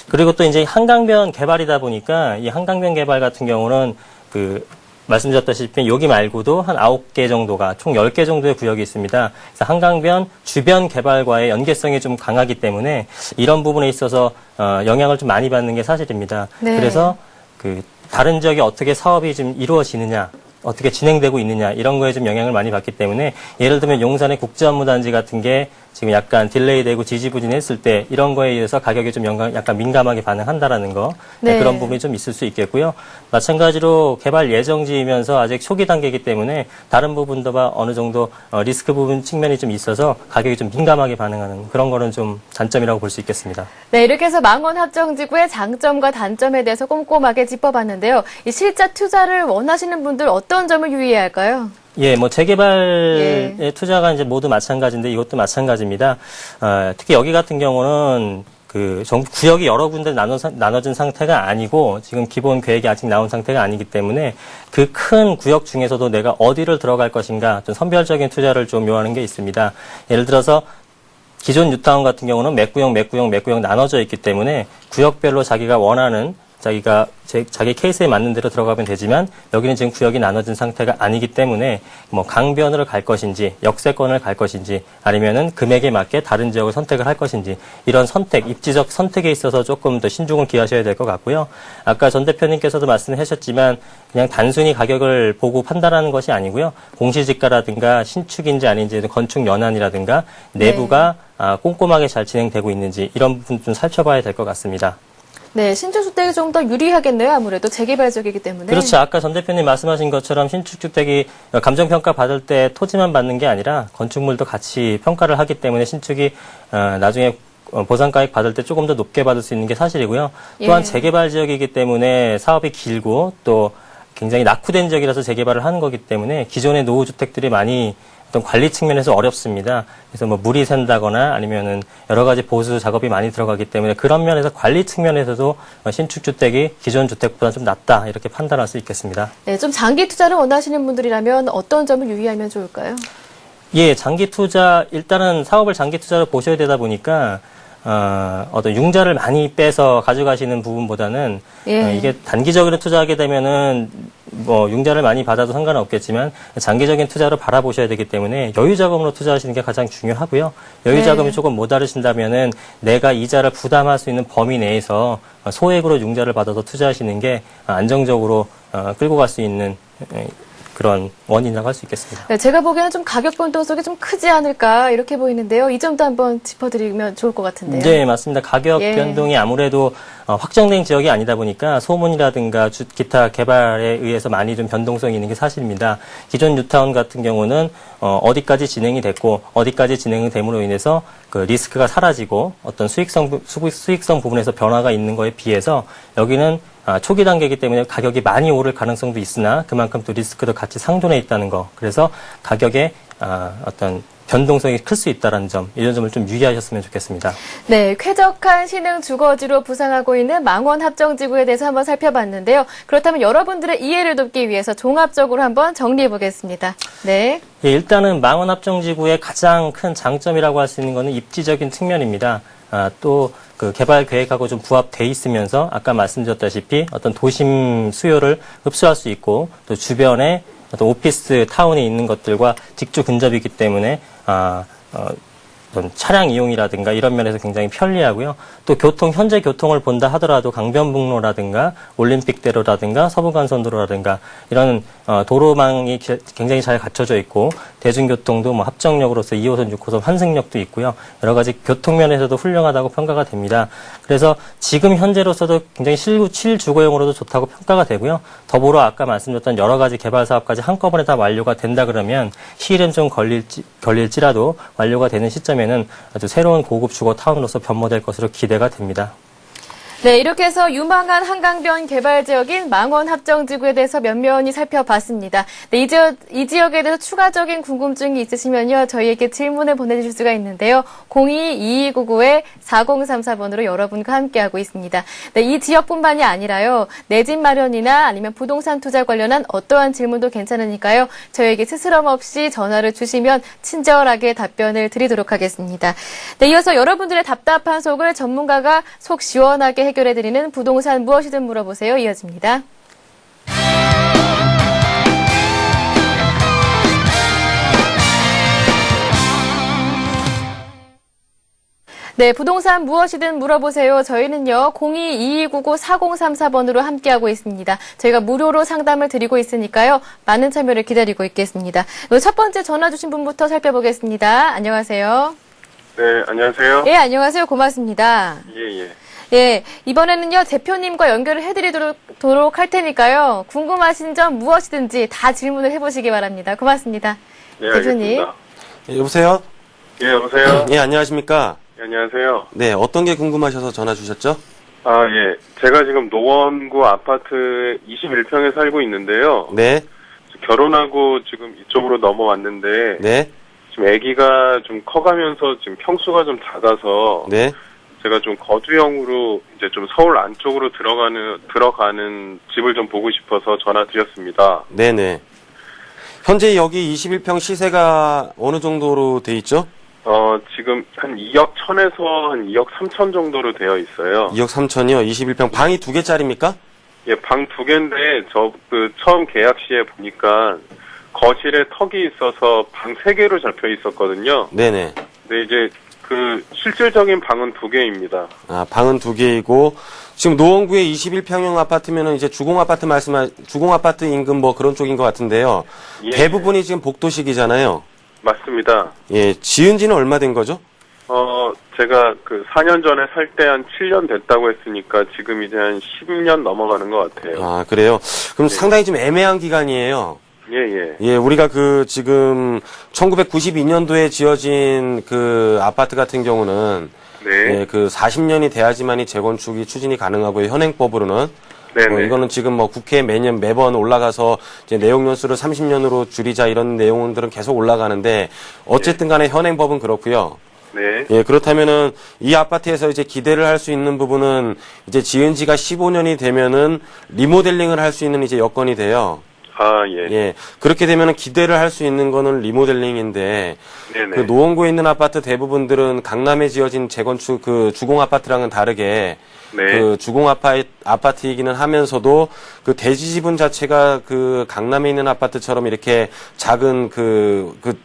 그리고 또 이제 한강변 개발이다 보니까 이 한강변 개발 같은 경우는 그 말씀드렸다시피 여기 말고도 한 9개 정도가 총 10개 정도의 구역이 있습니다. 그래서 한강변 주변 개발과의 연계성이 좀 강하기 때문에 이런 부분에 있어서 영향을 좀 많이 받는 게 사실입니다. 네. 그래서 그 다른 지역에 어떻게 사업이 좀 이루어지느냐, 어떻게 진행되고 있느냐 이런 거에 좀 영향을 많이 받기 때문에 예를 들면 용산의 국제업무단지 같은 게 지금 약간 딜레이되고 지지부진했을 때 이런 거에 의해서 가격이 좀 약간 민감하게 반응한다라는 거 네. 그런 부분이 좀 있을 수 있겠고요. 마찬가지로 개발 예정지이면서 아직 초기 단계이기 때문에 다른 부분도가 어느 정도 리스크 부분 측면이 좀 있어서 가격이 좀 민감하게 반응하는 그런 거는 좀 단점이라고 볼 수 있겠습니다. 네, 이렇게 해서 망원 합정지구의 장점과 단점에 대해서 꼼꼼하게 짚어봤는데요. 이 실제 투자를 원하시는 분들 어떤 점을 유의해야 할까요? 예, 뭐 재개발의 예. 투자가 이제 모두 마찬가지인데 이것도 마찬가지입니다. 특히 여기 같은 경우는 그 구역이 여러 군데 나눠진 상태가 아니고 지금 기본 계획이 아직 나온 상태가 아니기 때문에 그 큰 구역 중에서도 내가 어디를 들어갈 것인가 좀 선별적인 투자를 좀 요하는 게 있습니다. 예를 들어서 기존 뉴타운 같은 경우는 몇 구역 나눠져 있기 때문에 구역별로 자기가 원하는 자기 케이스에 맞는 대로 들어가면 되지만 여기는 지금 구역이 나눠진 상태가 아니기 때문에 뭐 강변으로 갈 것인지 역세권을 갈 것인지 아니면은 금액에 맞게 다른 지역을 선택을 할 것인지 이런 입지적 선택에 있어서 조금 더 신중을 기하셔야 될 것 같고요. 아까 전 대표님께서도 말씀하셨지만 그냥 단순히 가격을 보고 판단하는 것이 아니고요. 공시지가라든가 신축인지 아닌지 건축 연한이라든가 내부가 꼼꼼하게 잘 진행되고 있는지 이런 부분 좀 살펴봐야 될 것 같습니다. 네, 신축주택이 좀 더 유리하겠네요. 아무래도 재개발적이기 때문에. 그렇죠. 아까 전 대표님 말씀하신 것처럼 신축주택이 감정평가 받을 때 토지만 받는 게 아니라 건축물도 같이 평가를 하기 때문에 신축이 나중에 보상가액 받을 때 조금 더 높게 받을 수 있는 게 사실이고요. 또한 예. 재개발 지역이기 때문에 사업이 길고 또 굉장히 낙후된 지역이라서 재개발을 하는 거기 때문에 기존의 노후주택들이 많이 어떤 관리 측면에서 어렵습니다. 그래서 뭐 물이 샌다거나 아니면은 여러 가지 보수 작업이 많이 들어가기 때문에 그런 면에서 관리 측면에서도 신축주택이 기존 주택보다 좀 낫다 이렇게 판단할 수 있겠습니다. 네, 좀 장기 투자를 원하시는 분들이라면 어떤 점을 유의하면 좋을까요? 예, 장기 투자 일단은 사업을 장기 투자로 보셔야 되다 보니까 어떤 융자를 많이 빼서 가져가시는 부분보다는 예. 이게 단기적으로 투자하게 되면은 뭐 융자를 많이 받아도 상관은 없겠지만 장기적인 투자로 바라보셔야 되기 때문에 여유 자금으로 투자하시는 게 가장 중요하고요. 여유 자금이 조금 모자르신다면은 내가 이자를 부담할 수 있는 범위 내에서 소액으로 융자를 받아서 투자하시는 게 안정적으로 끌고 갈 수 있는 그런 원인이라고 할 수 있겠습니다. 네, 제가 보기에는 좀 가격 변동성이 좀 크지 않을까 이렇게 보이는데요. 이 점도 한번 짚어드리면 좋을 것 같은데요. 네, 맞습니다. 가격 예. 변동이 아무래도 확정된 지역이 아니다 보니까 소문이라든가 기타 개발에 의해서 많이 좀 변동성이 있는 게 사실입니다. 기존 뉴타운 같은 경우는 어디까지 진행이 됐고 어디까지 진행이 됨으로 인해서 그 리스크가 사라지고 어떤 수익성 부분에서 변화가 있는 거에 비해서 여기는 초기 단계이기 때문에 가격이 많이 오를 가능성도 있으나 그만큼 또 리스크도 같이 상존해 있다는 거. 그래서 가격에 어떤 변동성이 클 수 있다는 점, 이런 점을 좀 유의하셨으면 좋겠습니다. 네, 쾌적한 신흥 주거지로 부상하고 있는 망원 합정지구에 대해서 한번 살펴봤는데요. 그렇다면 여러분들의 이해를 돕기 위해서 종합적으로 한번 정리해 보겠습니다. 네. 예, 일단은 망원 합정지구의 가장 큰 장점이라고 할 수 있는 것은 입지적인 측면입니다. 또 그 개발 계획하고 좀 부합돼 있으면서 아까 말씀드렸다시피 어떤 도심 수요를 흡수할 수 있고 또 주변에 어떤 오피스 타운에 있는 것들과 직주 근접이기 때문에 어떤 차량 이용이라든가 이런 면에서 굉장히 편리하고요. 또 현재 교통을 본다 하더라도 강변북로라든가 올림픽대로라든가 서부간선도로라든가 이런 도로망이 굉장히 잘 갖춰져 있고 대중교통도 뭐 합정역으로서 2호선, 6호선 환승역도 있고요. 여러 가지 교통면에서도 훌륭하다고 평가가 됩니다. 그래서 지금 현재로서도 굉장히 실주거용으로도 좋다고 평가가 되고요. 더불어 아까 말씀드렸던 여러 가지 개발 사업까지 한꺼번에 다 완료가 된다 그러면 시일은 좀 걸릴지라도 완료가 되는 시점에는 아주 새로운 고급 주거 타운으로서 변모될 것으로 기대가 됩니다. 네, 이렇게 해서 유망한 한강변 개발 지역인 망원 합정지구에 대해서 면면히 살펴봤습니다. 네, 이 지역에 대해서 추가적인 궁금증이 있으시면요, 저희에게 질문을 보내주실 수가 있는데요. 02-2299-4034번으로 여러분과 함께하고 있습니다. 네, 이 지역뿐만이 아니라요, 내 집 마련이나 아니면 부동산 투자 관련한 어떠한 질문도 괜찮으니까요, 저희에게 스스럼 없이 전화를 주시면 친절하게 답변을 드리도록 하겠습니다. 네, 이어서 여러분들의 답답한 속을 전문가가 속 시원하게 해결해드리는 부동산 무엇이든 물어보세요. 이어집니다. 네, 부동산 무엇이든 물어보세요. 저희는요, 02-2299-4034번으로 함께하고 있습니다. 저희가 무료로 상담을 드리고 있으니까요, 많은 참여를 기다리고 있겠습니다. 첫 번째 전화 주신 분부터 살펴보겠습니다. 안녕하세요. 네, 안녕하세요. 예, 안녕하세요. 고맙습니다. 예. 예, 이번에는요, 대표님과 연결을 해드리도록 할 테니까요, 궁금하신 점 무엇이든지 다 질문을 해보시기 바랍니다. 고맙습니다. 네, 대표님. 알겠습니다. 예, 여보세요? 예, 여보세요? 예, 안녕하십니까? 예, 안녕하세요. 네, 어떤 게 궁금하셔서 전화 주셨죠? 아, 예. 제가 지금 노원구 아파트 21평에 살고 있는데요. 네, 결혼하고 지금 이쪽으로 넘어왔는데, 네, 지금 아기가 좀 커가면서 지금 평수가 좀 작아서, 네. 제가 좀 거주형으로 이제 좀 서울 안쪽으로 들어가는 집을 좀 보고 싶어서 전화 드렸습니다. 네네. 현재 여기 21평 시세가 어느 정도로 돼 있죠? 지금 한 2억 1천에서 한 2억 3천 정도로 되어 있어요. 2억 3천이요? 21평. 방이 2개짜리입니까? 예, 방 2개인데, 처음 계약 시에 보니까, 거실에 턱이 있어서 방 3개로 잡혀 있었거든요. 네네. 근데 이제, 실질적인 방은 2개입니다. 아, 방은 2개이고, 지금 노원구의 21평형 아파트면은 이제 주공아파트 인근 뭐 그런 쪽인 것 같은데요. 예. 대부분이 지금 복도식이잖아요. 맞습니다. 예, 지은 지는 얼마 된 거죠? 제가 4년 전에 살 때 한 7년 됐다고 했으니까 지금 이제 한 10년 넘어가는 것 같아요. 아, 그래요? 그럼 상당히 좀 애매한 기간이에요. 예. 예, 우리가 지금 1992년도에 지어진 아파트 같은 경우는 네. 40년이 돼야지만이 재건축이 추진이 가능하고요. 현행법으로는. 네네. 이거는 지금 뭐 국회에 매번 올라가서 이제 내용 연수를 30년으로 줄이자 이런 내용들은 계속 올라가는데 어쨌든 간에 현행법은 그렇고요. 네. 예, 그렇다면은 이 아파트에서 이제 기대를 할 수 있는 부분은 이제 지은 지가 15년이 되면은 리모델링을 할 수 있는 이제 여건이 돼요. 아, 예. 예. 그렇게 되면은 기대를 할 수 있는 거는 리모델링인데 네네. 노원구에 있는 아파트 대부분들은 강남에 지어진 재건축 주공 아파트랑은 다르게 네. 주공 아파트이기는 하면서도 대지 지분 자체가 강남에 있는 아파트처럼 이렇게 작은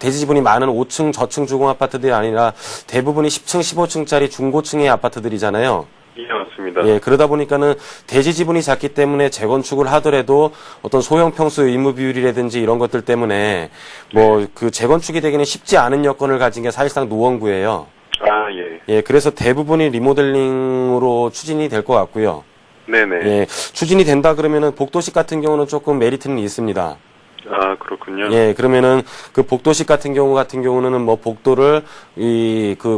대지 지분이 많은 5층 저층 주공 아파트들이 아니라 대부분이 10층, 15층짜리 중고층의 아파트들이잖아요. 예, 맞습니다. 예, 그러다 보니까는 대지 지분이 작기 때문에 재건축을 하더라도 어떤 소형 평수 의무 비율이라든지 이런 것들 때문에 재건축이 되기는 쉽지 않은 여건을 가진 게 사실상 노원구예요. 아, 예. 예, 그래서 대부분이 리모델링으로 추진이 될 것 같고요. 네네. 예, 추진이 된다 그러면은 복도식 같은 경우는 조금 메리트는 있습니다. 아, 그렇군요. 예, 그러면은 복도식 같은 경우는 뭐 복도를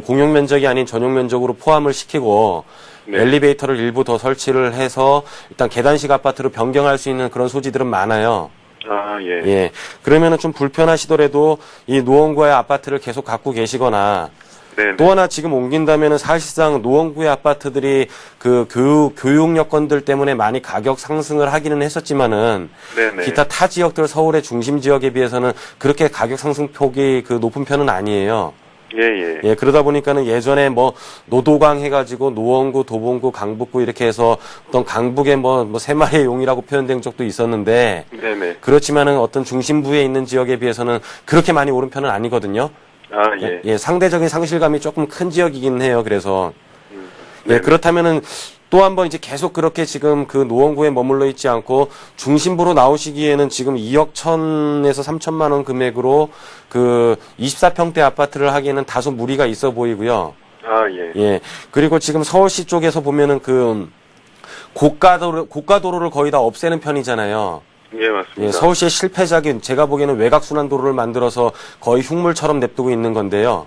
공용 면적이 아닌 전용 면적으로 포함을 시키고 네. 엘리베이터를 일부 더 설치를 해서 일단 계단식 아파트로 변경할 수 있는 그런 소지들은 많아요. 아, 예. 예, 그러면은 좀 불편하시더라도 이 노원구의 아파트를 계속 갖고 계시거나 네네. 또 하나 지금 옮긴다면은 사실상 노원구의 아파트들이 교육 여건들 때문에 많이 가격 상승을 하기는 했었지만은 네네. 기타 타 지역들 서울의 중심 지역에 비해서는 그렇게 가격 상승 폭이 높은 편은 아니에요. 예. 예, 그러다 보니까는 예전에 노도강 해가지고 노원구, 도봉구, 강북구 이렇게 해서 어떤 강북의 세 마리의 용이라고 표현된 적도 있었는데 네네. 그렇지만은 어떤 중심부에 있는 지역에 비해서는 그렇게 많이 오른 편은 아니거든요. 아, 예. 예, 상대적인 상실감이 조금 큰 지역이긴 해요. 그래서 네네. 예, 그렇다면은 또 한 번 이제 계속 그렇게 지금 노원구에 머물러 있지 않고 중심부로 나오시기에는 지금 2억 1천에서 3천만 원 금액으로 24평대 아파트를 하기에는 다소 무리가 있어 보이고요. 아, 예. 예. 그리고 지금 서울시 쪽에서 보면은 고가도로를 거의 다 없애는 편이잖아요. 예, 맞습니다. 예, 서울시의 실패작인 제가 보기에는 외곽순환도로를 만들어서 거의 흉물처럼 냅두고 있는 건데요.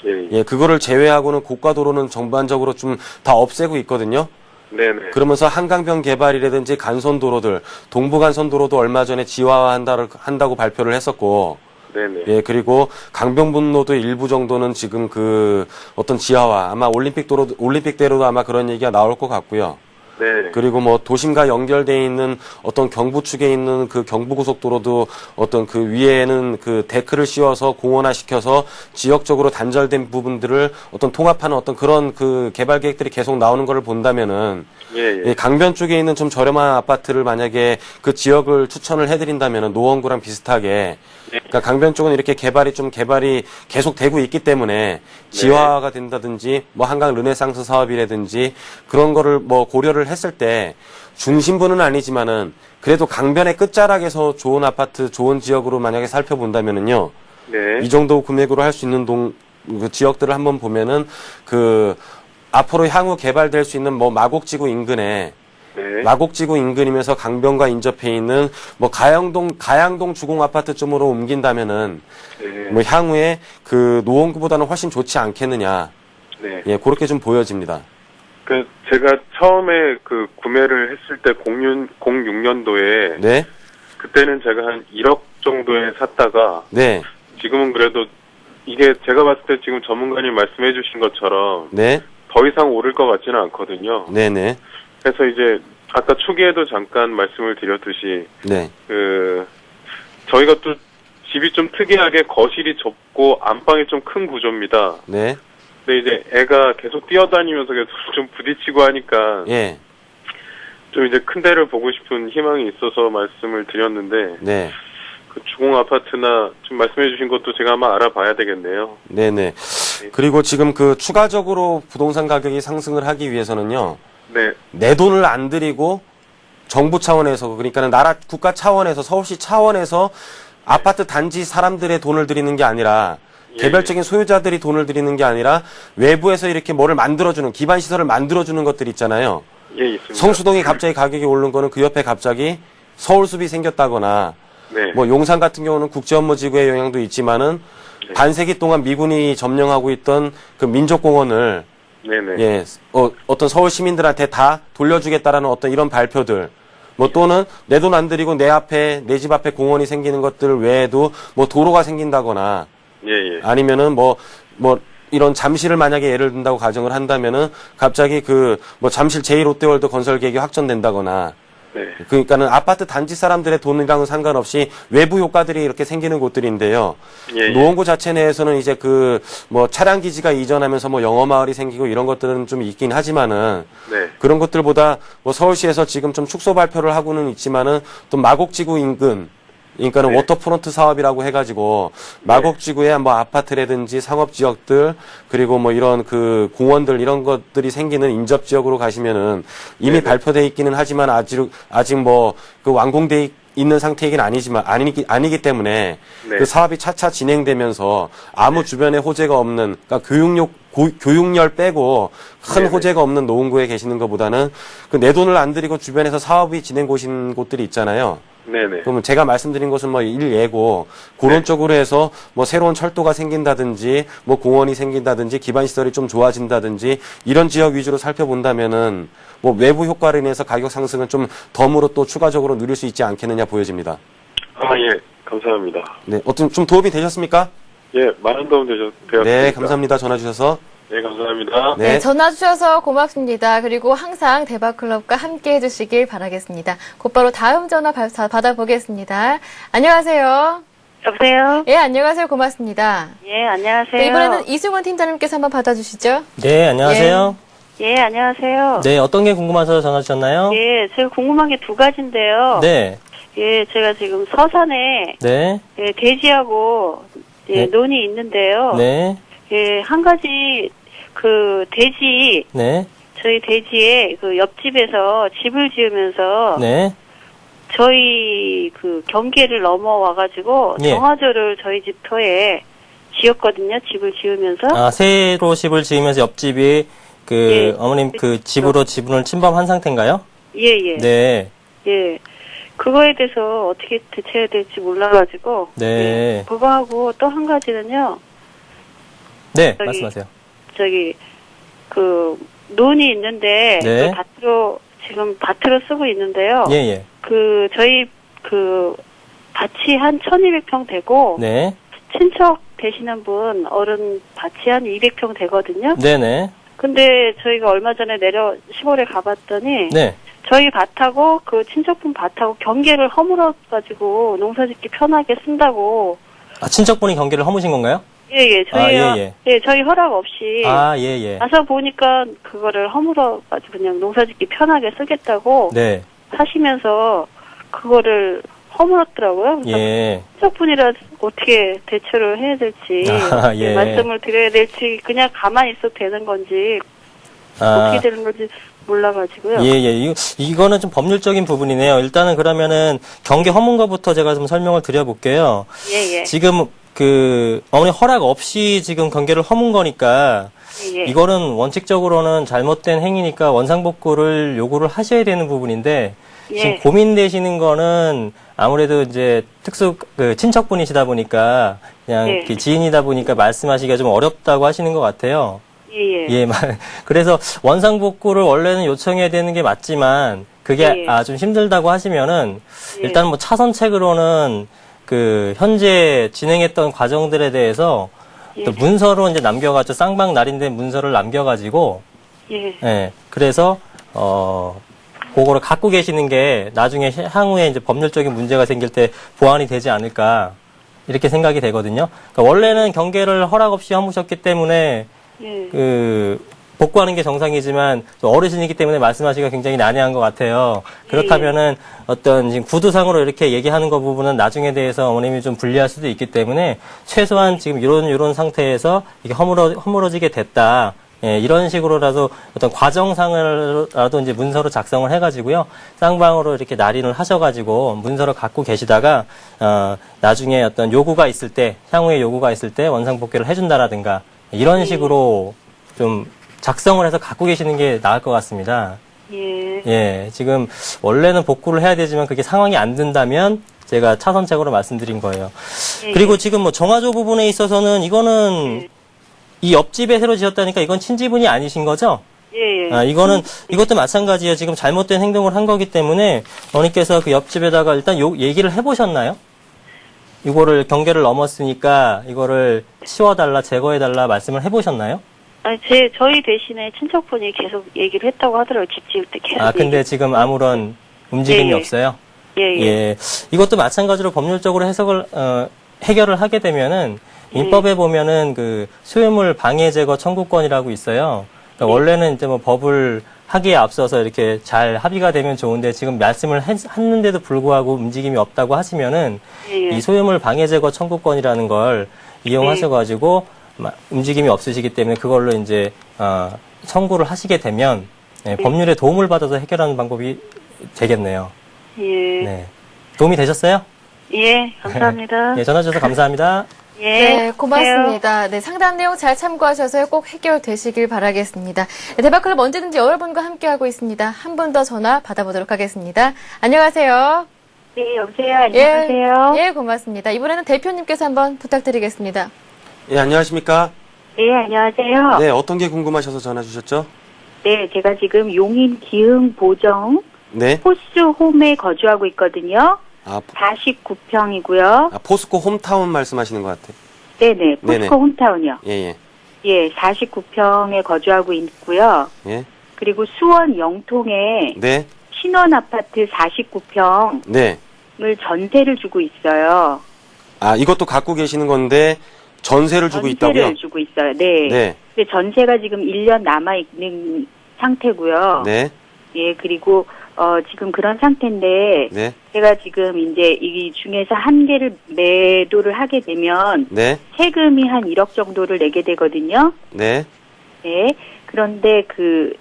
예. 예, 그거를 제외하고는 고가도로는 전반적으로 좀 다 없애고 있거든요. 네네. 그러면서 한강변 개발이라든지 간선도로들, 동부간선도로도 얼마 전에 지화한다고 발표를 했었고, 네네. 예, 그리고 강변북로도 일부 정도는 지금 그 어떤 지하화, 아마 올림픽대로도 아마 그런 얘기가 나올 것 같고요. 네. 그리고 뭐 도심과 연결돼 있는 어떤 경부 축에 있는 그 경부고속도로도 어떤 그 위에는 그 데크를 씌워서 공원화 시켜서 지역적으로 단절된 부분들을 어떤 통합하는 어떤 그런 그 개발 계획들이 계속 나오는 거를 본다면은 예, 예, 강변 쪽에 있는 좀 저렴한 아파트를 만약에 그 지역을 추천을 해드린다면은 노원구랑 비슷하게 그러니까 강변 쪽은 이렇게 개발이 계속 되고 있기 때문에 지화가 된다든지 뭐 한강 르네상스 사업이라든지 그런 거를 뭐 고려를 했을 때 중심부는 아니지만은 그래도 강변의 끝자락에서 좋은 아파트, 좋은 지역으로 만약에 살펴본다면은요. 네. 이 정도 금액으로 할 수 있는 그 지역들을 한번 보면은 그 앞으로 향후 개발될 수 있는 뭐 마곡지구 인근에 네. 마곡지구 인근이면서 강변과 인접해 있는 뭐 가양동 주공 아파트 쪽으로 옮긴다면은 네. 뭐 향후에 그 노원구보다는 훨씬 좋지 않겠느냐. 네. 예, 그렇게 좀 보여집니다. 그 제가 처음에 그 구매를 했을 때 06년도에 네, 그때는 제가 한 1억 정도에 샀다가 네, 지금은 그래도 이게 제가 봤을 때 지금 전문가님 말씀해 주신 것처럼 네, 더 이상 오를 것 같지는 않거든요. 네, 네, 그래서 이제 아까 초기에도 잠깐 말씀을 드렸듯이 네, 그 저희가 또 집이 좀 특이하게 거실이 좁고 안방이 좀 큰 구조입니다. 네, 근데 이제 애가 계속 뛰어다니면서 계속 좀 부딪히고 하니까 예, 좀 이제 큰 데를 보고 싶은 희망이 있어서 말씀을 드렸는데 네. 그 주공 아파트나 좀 말씀해 주신 것도 제가 아마 알아봐야 되겠네요. 네네. 그리고 지금 그 추가적으로 부동산 가격이 상승을 하기 위해서는요, 네. 내 돈을 안 들이고 정부 차원에서, 그러니까는 나라, 국가 차원에서, 서울시 차원에서 아파트 단지 사람들의 돈을 들이는 게 아니라, 개별적인 소유자들이 돈을 들이는 게 아니라, 외부에서 이렇게 뭐를 만들어주는, 기반시설을 만들어주는 것들 있잖아요. 예, 있습니다. 성수동이 갑자기 가격이 오른 거는 그 옆에 갑자기 서울숲이 생겼다거나, 네. 뭐 용산 같은 경우는 국제업무지구의 영향도 있지만은 반세기 동안 미군이 점령하고 있던 그 민족공원을 네네. 예, 어떤 서울 시민들한테 다 돌려주겠다라는 어떤 이런 발표들, 뭐 또는 내 돈 안 들이고 내 집 앞에 공원이 생기는 것들 외에도 뭐 도로가 생긴다거나 예, 예. 아니면은 뭐 이런 잠실을 만약에 예를 든다고 가정을 한다면은 갑자기 뭐 잠실 제2롯데월드 건설 계획이 확정된다거나 네. 그러니까는 아파트 단지 사람들의 돈이랑은 상관없이 외부 효과들이 이렇게 생기는 곳들인데요. 예, 예. 노원구 자체 내에서는 이제 뭐 차량 기지가 이전하면서 뭐 영어 마을이 생기고 이런 것들은 좀 있긴 하지만은 네. 그런 것들보다 뭐 서울시에서 지금 좀 축소 발표를 하고는 있지만은 또 마곡지구 인근 그러니까는 네. 워터프론트 사업이라고 해가지고 마곡지구에 뭐 아파트라든지 상업지역들 그리고 뭐 이런 그 공원들 이런 것들이 생기는 인접지역으로 가시면은 이미 네. 발표돼 있기는 하지만 아직 뭐 그 완공돼 있는 상태이긴 아니기 때문에 네. 그 사업이 차차 진행되면서 아무 주변에 호재가 없는 그러니까 교육열 빼고 큰 네네. 호재가 없는 노원구에 계시는 것보다는 그 내 돈을 안 들이고 주변에서 사업이 진행 곳인 곳들이 있잖아요. 네네. 그러면 제가 말씀드린 것은 뭐 일예고 그런 네. 쪽으로 해서 뭐 새로운 철도가 생긴다든지 뭐 공원이 생긴다든지 기반 시설이 좀 좋아진다든지 이런 지역 위주로 살펴본다면은 뭐 외부 효과로 인해서 가격 상승은 좀 덤으로 또 추가적으로 누릴 수 있지 않겠느냐 보여집니다. 아, 예. 감사합니다. 네, 좀 도움이 되셨습니까? 예, 많은 도움 되었습니다. 네, 감사합니다. 전화 주셔서. 네, 감사합니다. 네. 네, 전화 주셔서 고맙습니다. 그리고 항상 대박클럽과 함께 해주시길 바라겠습니다. 곧바로 다음 전화 받아보겠습니다. 안녕하세요. 여보세요? 예, 안녕하세요. 고맙습니다. 예, 안녕하세요. 네, 이번에는 이승원 팀장님께서 한번 받아주시죠. 네, 안녕하세요. 예, 안녕하세요. 네, 어떤 게 궁금해서 전화 주셨나요? 예, 제가 궁금한 게 두 가지인데요. 네, 예, 제가 지금 서산에 네, 예, 돼지하고 예, 네. 논이 있는데요. 네, 예, 한 가지 그 돼지 네, 저희 돼지에 그 옆집에서 집을 지으면서 네, 저희 그 경계를 넘어와가지고 예. 정화조를 저희 집 터에 지었거든요. 집을 지으면서. 아, 새로 집을 지으면서 옆집이 예. 어머님 그 집으로 지분을 침범한 상태인가요? 예, 예. 네, 예. 그거에 대해서 어떻게 대처해야 될지 몰라가지고. 네. 예. 그거하고 또 한 가지는요. 네, 저기, 말씀하세요. 그, 논이 있는데 네. 지금 밭으로 쓰고 있는데요. 예, 예. 저희 밭이 한 1,200평 되고 네. 친척 되시는 분 어른 밭이 한 200평 되거든요. 네네. 근데 저희가 얼마 전에 시골에 가봤더니 네. 저희 밭하고 그 친척분 밭하고 경계를 허물어가지고 농사짓기 편하게 쓴다고. 아, 친척분이 경계를 허무신 건가요? 예, 저희가 예. 저희 허락 없이 아, 예, 예. 가서 보니까 그거를 허물어가지고 그냥 농사짓기 편하게 쓰겠다고 네. 하시면서 그거를 허물었더라고요. 그래서 예. 친척분이라 어떻게 대처를 해야 될지 아, 예. 말씀을 드려야 될지 그냥 가만히 있어도 되는 건지 아. 어떻게 되는 건지 몰라가지고요. 예, 예. 이거는 좀 법률적인 부분이네요. 일단은 그러면은 경계 허문 거부터 제가 좀 설명을 드려볼게요. 예. 지금 어머니 허락 없이 지금 경계를 허문 거니까 예. 이거는 원칙적으로는 잘못된 행위니까 원상복구를 요구를 하셔야 되는 부분인데 예. 지금 고민되시는 거는 아무래도 이제 친척분이시다 보니까 그냥 예. 이렇게 지인이다 보니까 말씀하시기가 좀 어렵다고 하시는 것 같아요. 예. 예, 그래서 원상복구를 원래는 요청해야 되는 게 맞지만 그게 예. 좀 힘들다고 하시면은 예. 일단 뭐 차선책으로는 현재 진행했던 과정들에 대해서 예. 또 문서로 이제 남겨가지고 쌍방 날인데 문서를 남겨가지고 예. 그래서 그거를 갖고 계시는 게 나중에 향후에 이제 법률적인 문제가 생길 때 보완이 되지 않을까 이렇게 생각이 되거든요. 그러니까 원래는 경계를 허락 없이 허무셨기 때문에 예. 복구하는 게 정상이지만 또 어르신이기 때문에 말씀하시기가 굉장히 난해한 것 같아요. 그렇다면은 어떤 지금 구두상으로 이렇게 얘기하는 거 부분은 나중에 대해서 어머님이 좀 불리할 수도 있기 때문에 최소한 지금 이런 상태에서 이게 허물어지게 됐다. 예, 이런 식으로라도 어떤 과정상으로라도 이제 문서로 작성을 해가지고요. 쌍방으로 이렇게 날인을 하셔가지고 문서를 갖고 계시다가, 나중에 어떤 요구가 있을 때, 향후에 요구가 있을 때 원상복귀를 해준다라든가, 이런 식으로 좀 작성을 해서 갖고 계시는 게 나을 것 같습니다. 예. 예, 지금 원래는 복구를 해야 되지만 그게 상황이 안 된다면 제가 차선책으로 말씀드린 거예요. 예. 그리고 지금 뭐 정화조 부분에 있어서는 이거는 이 옆집에 새로 지었다니까 이건 친지분이 아니신 거죠? 예. 아, 이것도 마찬가지예요. 지금 잘못된 행동을 한 거기 때문에 어머니께서 그 옆집에다가 일단 얘기를 해보셨나요? 이거를 경계를 넘었으니까 이거를 치워달라, 제거해달라 말씀을 해보셨나요? 아니, 저희 대신에 친척분이 계속 얘기를 했다고 하더라고요. 집 지을 때 계속. 아, 근데 지금 아무런 움직임이 예. 없어요? 예. 예. 이것도 마찬가지로 법률적으로 해결을 하게 되면은 민법에 보면은 소유물 방해 제거 청구권이라고 있어요. 그러니까 원래는 이제 뭐 법을 하기에 앞서서 이렇게 잘 합의가 되면 좋은데 지금 말씀을 했는데도 불구하고 움직임이 없다고 하시면은 이 소유물 방해 제거 청구권이라는 걸 이용하셔가지고 움직임이 없으시기 때문에 그걸로 이제 청구를 하시게 되면 법률에 도움을 받아서 해결하는 방법이 되겠네요. 예. 네. 도움이 되셨어요? 예, 감사합니다. 네, 전화 주셔서 감사합니다. 예. 네, 고맙습니다. 네, 상담 내용 잘 참고하셔서 꼭 해결되시길 바라겠습니다. 네, 대박클럽 언제든지 여러분과 함께하고 있습니다. 한 분 더 전화 받아보도록 하겠습니다. 안녕하세요. 네, 여보세요. 안녕하세요. 예, 고맙습니다. 이번에는 대표님께서 한번 부탁드리겠습니다. 예, 안녕하십니까? 네, 안녕하세요. 네, 어떤 게 궁금하셔서 전화 주셨죠? 네, 제가 지금 용인 기흥 보정 네. 포스홈에 거주하고 있거든요. 49평이고요. 포스코 홈타운 말씀하시는 것 같아요. 네네, 포스코 네네. 홈타운이요. 예. 예, 49평에 거주하고 있고요. 예. 그리고 수원 영통에 네. 신원 아파트 49평을 네. 전세를 주고 있어요. 아, 이것도 갖고 계시는 건데 전세를 주고 있다고요? 전세를 주고 있어요. 네. 네. 근데 전세가 지금 1년 남아 있는 상태고요. 네. 예, 그리고 지금 그런 상태인데 네. 제가 지금 이제 이 중에서 한 개를 매도를 하게 되면 네. 세금이 한 1억 정도를 내게 되거든요. 네. 네. 그런데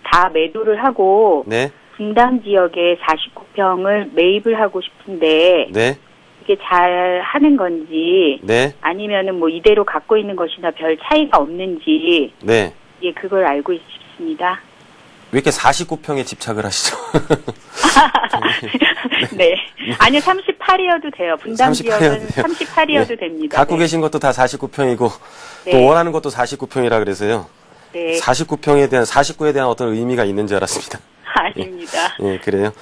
다 매도를 하고 네. 분당 지역에 49평을 매입을 하고 싶은데 네. 이게 잘 하는 건지 네. 아니면은 뭐 이대로 갖고 있는 것이나 별 차이가 없는지 네. 예, 그걸 알고 싶습니다. 왜 이렇게 49평에 집착을 하시죠? 네. 아니요, 38이어도 돼요. 분당 38이어도 지역은 돼요. 38이어도 네. 됩니다. 갖고 네. 계신 것도 다 49평이고 네. 또 원하는 것도 49평이라 그래서요. 네. 49에 대한 어떤 의미가 있는 줄 알았습니다. 아닙니다. 예, 그래요.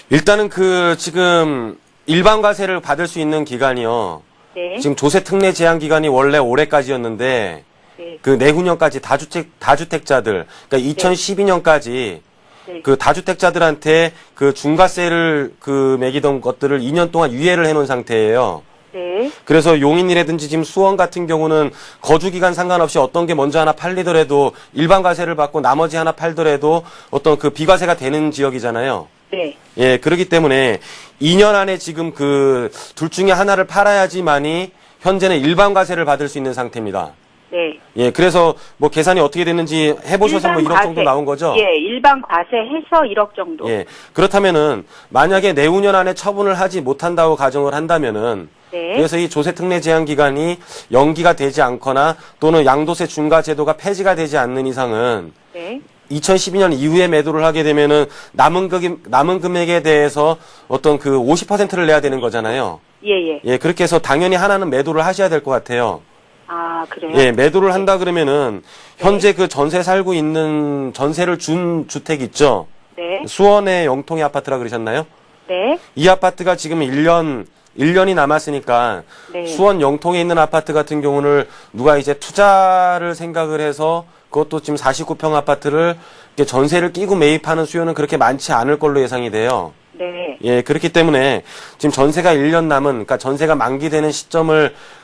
일단은 지금 일반 과세를 받을 수 있는 기간이요. 네. 지금 조세 특례 제한 기간이 원래 올해까지였는데 네. 그 내후년까지 다주택자들, 그러니까 2012년까지 네. 그 다주택자들한테 그 중과세를 매기던 것들을 2년 동안 유예를 해놓은 상태예요. 네. 그래서 용인이라든지 지금 수원 같은 경우는 거주 기간 상관없이 어떤 게 먼저 하나 팔리더라도 일반 과세를 받고 나머지 하나 팔더라도 어떤 그 비과세가 되는 지역이잖아요. 네. 예, 그렇기 때문에 2년 안에 지금 둘 중에 하나를 팔아야지만이 현재는 일반 과세를 받을 수 있는 상태입니다. 네. 예, 그래서 뭐 계산이 어떻게 됐는지 해보셔서 뭐 1억 정도 나온 거죠? 예, 일반 과세해서 1억 정도. 예, 그렇다면은 만약에 내후년 안에 처분을 하지 못한다고 가정을 한다면은 네. 그래서 이 조세특례 제한 기간이 연기가 되지 않거나 또는 양도세 중과 제도가 폐지가 되지 않는 이상은 네. 2012년 이후에 매도를 하게 되면은 남은 금액에 대해서 어떤 50%를 내야 되는 거잖아요. 예, 예. 예, 그렇게 해서 당연히 하나는 매도를 하셔야 될 것 같아요. 아, 그래요? 예, 매도를 한다 그러면은 현재 그 전세 살고 있는 전세를 준 주택 있죠? 네. 수원의 영통의 아파트라 그러셨나요? 네. 이 아파트가 지금 1년이 남았으니까 네. 수원 영통에 있는 아파트 같은 경우는 누가 이제 투자를 생각을 해서 그것도 지금 49평 아파트를 이렇게 전세를 끼고 매입하는 수요는 그렇게 많지 않을 걸로 예상이 돼요. 네. 예, 그렇기 때문에 지금 전세가 1년 남은, 그러니까 전세가 만기되는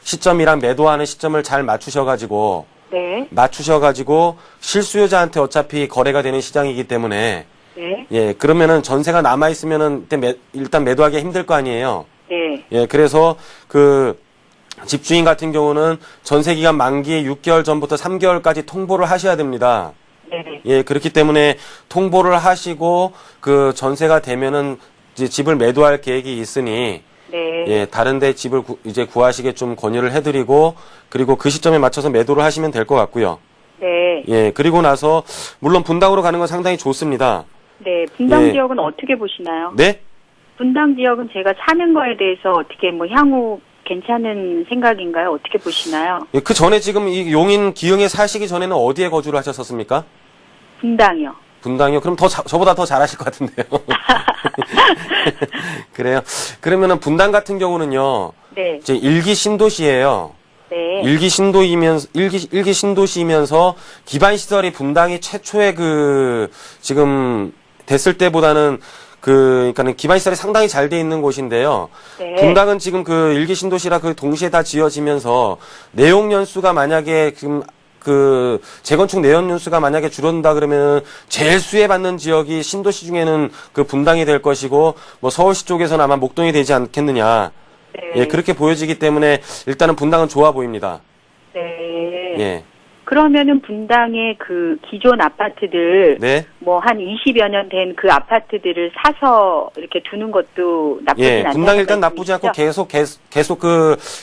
시점이랑 매도하는 시점을 잘 맞추셔가지고 네. 실수요자한테 어차피 거래가 되는 시장이기 때문에 네. 예, 그러면은 전세가 남아있으면은 일단 매도하기 힘들 거 아니에요. 네. 예, 그래서 집주인 같은 경우는 전세기간 만기 6개월 전부터 3개월까지 통보를 하셔야 됩니다. 네. 예, 그렇기 때문에 통보를 하시고 전세가 되면은 이제 집을 매도할 계획이 있으니 네. 예, 다른데 집을 이제 구하시게 좀 권유를 해드리고 그리고 그 시점에 맞춰서 매도를 하시면 될 것 같고요. 네. 예, 그리고 나서 물론 분당으로 가는 건 상당히 좋습니다. 네. 분당 예. 지역은 어떻게 보시나요? 네? 분당 지역은 제가 사는 거에 대해서 어떻게 향후 괜찮은 생각인가요? 어떻게 보시나요? 예, 그 전에 지금 이 용인 기흥에 사시기 전에는 어디에 거주를 하셨었습니까? 분당이요. 분당이요? 그럼 저보다 더 잘하실 것 같은데요. 그래요. 그러면은 분당 같은 경우는요. 네. 이제 일기 신도시예요. 네. 일기 신도시이면서 기반 시설이 분당이 최초의 지금 됐을 때보다는 그러니까는 기반 시설이 상당히 잘 돼 있는 곳인데요. 네. 분당은 지금 일기 신도시라 동시에 다 지어지면서 내용 연수가 만약에 지금 재건축 내연 연수가 만약에 줄어든다 그러면 제일 수혜받는 지역이 신도시 중에는 분당이 될 것이고 뭐 서울시 쪽에서는 아마 목동이 되지 않겠느냐. 네. 예, 그렇게 보여지기 때문에 일단은 분당은 좋아 보입니다. 네. 예. 그러면은 분당의 기존 아파트들 네. 뭐 한 20여 년 된 그 아파트들을 사서 이렇게 두는 것도 나쁘진 예, 않다는 분당 일단 나쁘지 않고 말씀이시죠? 계속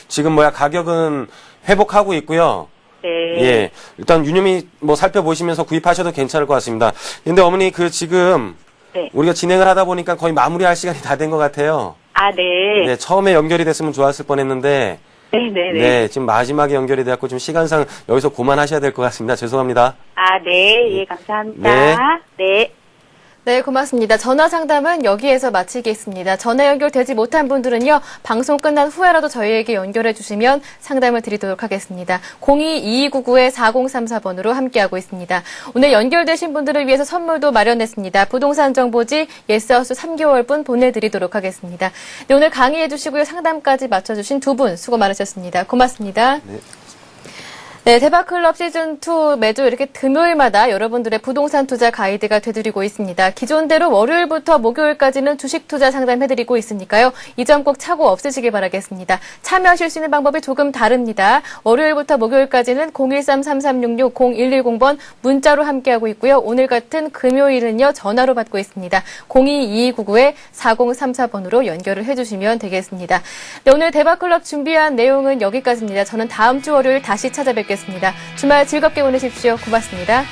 지금 가격은 회복하고 있고요. 네. 예, 일단 유념히 살펴보시면서 구입하셔도 괜찮을 것 같습니다. 근데 어머니 지금 네. 우리가 진행을 하다 보니까 거의 마무리할 시간이 다 된 것 같아요. 아, 네. 네, 처음에 연결이 됐으면 좋았을 뻔했는데 네네네. 네, 지금 마지막에 연결이 돼갖고 좀 시간상 여기서 그만하셔야 될 것 같습니다. 죄송합니다. 아, 네. 예, 감사합니다. 네. 네. 네, 고맙습니다. 전화 상담은 여기에서 마치겠습니다. 전화 연결되지 못한 분들은요, 방송 끝난 후에라도 저희에게 연결해 주시면 상담을 드리도록 하겠습니다. 02-2299-4034번으로 함께하고 있습니다. 오늘 연결되신 분들을 위해서 선물도 마련했습니다. 부동산 정보지 예스하우스 3개월분 보내드리도록 하겠습니다. 네, 오늘 강의해 주시고요, 상담까지 맞춰주신 두 분 수고 많으셨습니다. 고맙습니다. 네. 네, 대박클럽 시즌2 매주 이렇게 금요일마다 여러분들의 부동산 투자 가이드가 되드리고 있습니다. 기존대로 월요일부터 목요일까지는 주식 투자 상담해드리고 있으니까요. 이 점 꼭 착오 없으시길 바라겠습니다. 참여하실 수 있는 방법이 조금 다릅니다. 월요일부터 목요일까지는 013-3366-0110번 문자로 함께하고 있고요. 오늘 같은 금요일은요, 전화로 받고 있습니다. 02-2299-4034번으로 연결을 해주시면 되겠습니다. 네, 오늘 대박클럽 준비한 내용은 여기까지입니다. 저는 다음 주 월요일 다시 찾아뵙겠습니다. 주말 즐겁게 보내십시오. 고맙습니다.